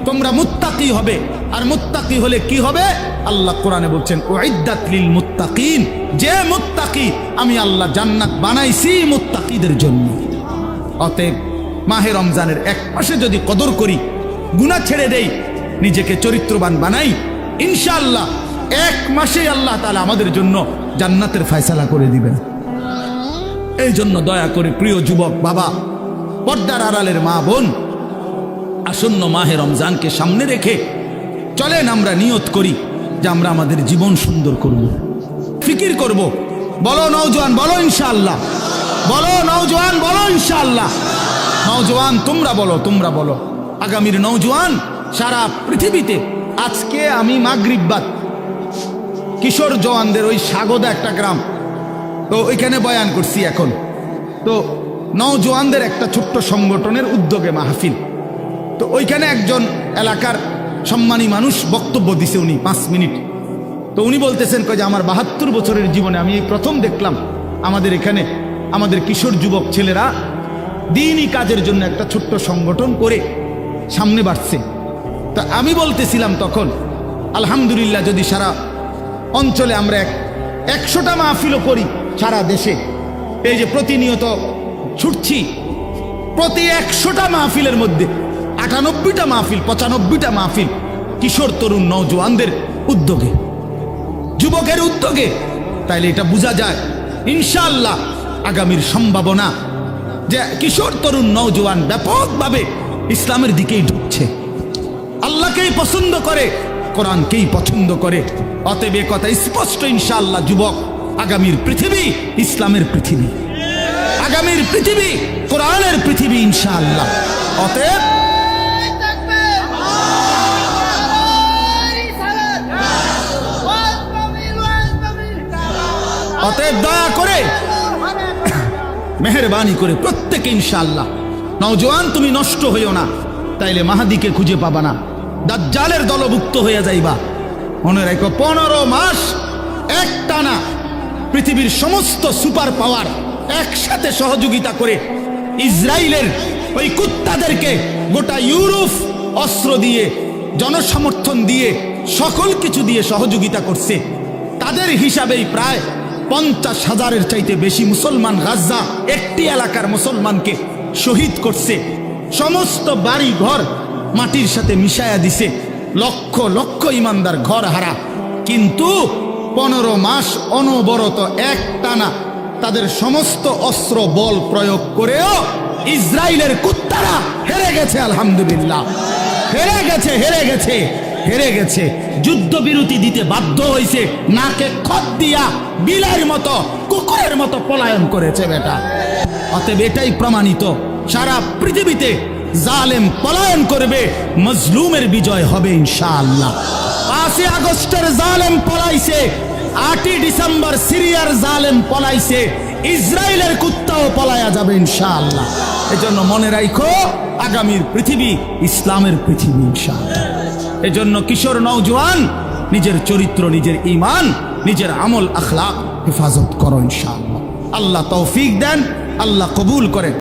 Speaker 1: তোমরা মুত্তাকি হবে। আর মুত্তাকি হলে কি হবে? আল্লাহ কোরআনে বলছেন উইদ্দাত লিল মুত্তাকিন, যে মুত্তাকি আমি আল্লাহ জান্নাত বানাইছি মুত্তাকিদের জন্য। অতএব মাহে রমজানের এক মাসে যদি কদর করি, গুনাহ ছেড়ে দেই, নিজেকে চরিত্রবান বানাই, ইনশাআল্লাহ এক মাসে আল্লাহ তাআলা আমাদের জন্য জান্নাতের ফয়সালা করে দিবেন। এই জন্য দয়া করে প্রিয় যুবক বাবা, পর্দার আড়ালের মা বোন, আসন্ন মাহে রমজানকে সামনে রেখে চলেন আমরা নিয়ত করি যে আমরা আমাদের জীবন সুন্দর করব, ফিকির করব। বলো নওজোয়ান, বলো ইনশাআল্লাহ, বলো নওজোয়ান, বলো ইনশাআল্লাহ। নওজোয়ান তোমরা বলো, তোমরা বলো। আগামীর নওজোয়ান সারা পৃথিবীতে, আজকে আমি মাগরিব বাদ কিশোর জওয়ানদের ওই স্বাগদা একটা গ্রাম, তো ওইখানে বয়ান করছি। এখন তো নওজোয়ানদের একটা ছোট্ট সংগঠনের উদ্যোগে মাহফিল, তো ওইখানে একজন এলাকার সম্মানী মানুষ বক্তব্য দিছে, উনি 5 মিনিট। তো উনি বলতেছেন যে আমার 72 বছরের জীবনে আমি এই প্রথম দেখলাম আমাদের এখানে আমাদের কিশোর যুবক ছেলেরা দিনই কাজের জন্য একটা ছোট্ট সংগঠন করে সামনে বাড়ছে। তা আমি বলতেছিলাম তখন, আলহামদুলিল্লাহ, যদি সারা অঞ্চলে আমরা 100টা মাহফিলও করি সারা দেশে, এই যে প্রতিনিয়ত ছুটছি, প্রতি 100টা মাহফিলের মধ্যে 98টা মাহফিল, 95টা মাহফিল কিশোর তরুণ নওজোয়ানদের উদ্যোগে, যুবকের উদ্যোগে, তাইলে এটা বোঝা যায় ইনশাআল্লাহ আগামীর সম্ভাবনা যে কিশোর তরুণ নওজোয়ান ব্যাপকভাবে ইসলামের দিকেই ঢুকছে, আল্লাহকেই পছন্দ করে, কোরআনকেই পছন্দ করে। অতএব এ কথা স্পষ্ট ইনশাআল্লাহ, যুবক, আগামীর পৃথিবী ইসলামের পৃথিবী, আগামীর পৃথিবী কোরআনের পৃথিবী ইনশাআল্লাহ। অতএব অতএব দয়া করে মেহেরবানি করে প্রত্যেকে ইনশাআল্লাহ, নওজোয়ান তুমি নষ্ট হইও না, তাইলে মাহাদিকে খুঁজে পাবা না, দাজ্জালের দলভুক্ত হয়ে যাইবা। মনে রাখো 15 মাস একটানা পৃথিবীর সমস্ত সুপার পাওয়ার একসাথে সহযোগিতা করে ইসরায়েলের ওই কুত্তাদেরকে গোটা ইউরোপ অস্ত্র দিয়ে, জনসমর্থন দিয়ে, সকল কিছু দিয়ে সহযোগিতা করছে। তাদের হিসাবেই প্রায় 50,000-এর চাইতে বেশি মুসলমান গাজা একটি এলাকার মুসলমানকে শহীদ করছে, সমস্ত বাড়ি ঘর মাটির সাথে মিশায়া দিছে, লক্ষ লক্ষ ইমানদার ঘর হারা। কিন্তু 15 মাস অনবরত একটানা তাদের সমস্ত অস্ত্র বল প্রয়োগ করেও ইসরায়েলের কুত্তারা হেরে গেছে। আলহামদুলিল্লাহ, হেরে গেছে, হেরে গেছে, হেরে গেছে। যুদ্ধবিরতি দিতে বাধ্য হয়েছে, নাকে খত দিয়া বিলের মতো, কুকুরের মতো পলায়ন করেছে বেটা। অতএব এটাই প্রমাণিত, সারা পৃথিবীতে জালেম পলায়ন করবে, মজলুমের বিজয় হবে ইনশাআল্লাহ। 5 আগস্টের জালেম পলাইছে, 8 ডিসেম্বর সিরিয়ার জালেম পলাইছে, ইসরায়েলের কুত্তাও পলায়া যাবে ইনশাআল্লাহ। এজন্য মনে রাখো, আগামীর পৃথিবী ইসলামের পৃথিবী ইনশাআল্লাহ। এজন্য কিশোর নওজোয়ান নিজের চরিত্র, নিজের ঈমান, নিজের আমল আখলাক হেফাজত করো ইনশাআল্লাহ। আল্লাহ তৌফিক দেন, আল্লাহ কবুল করেন।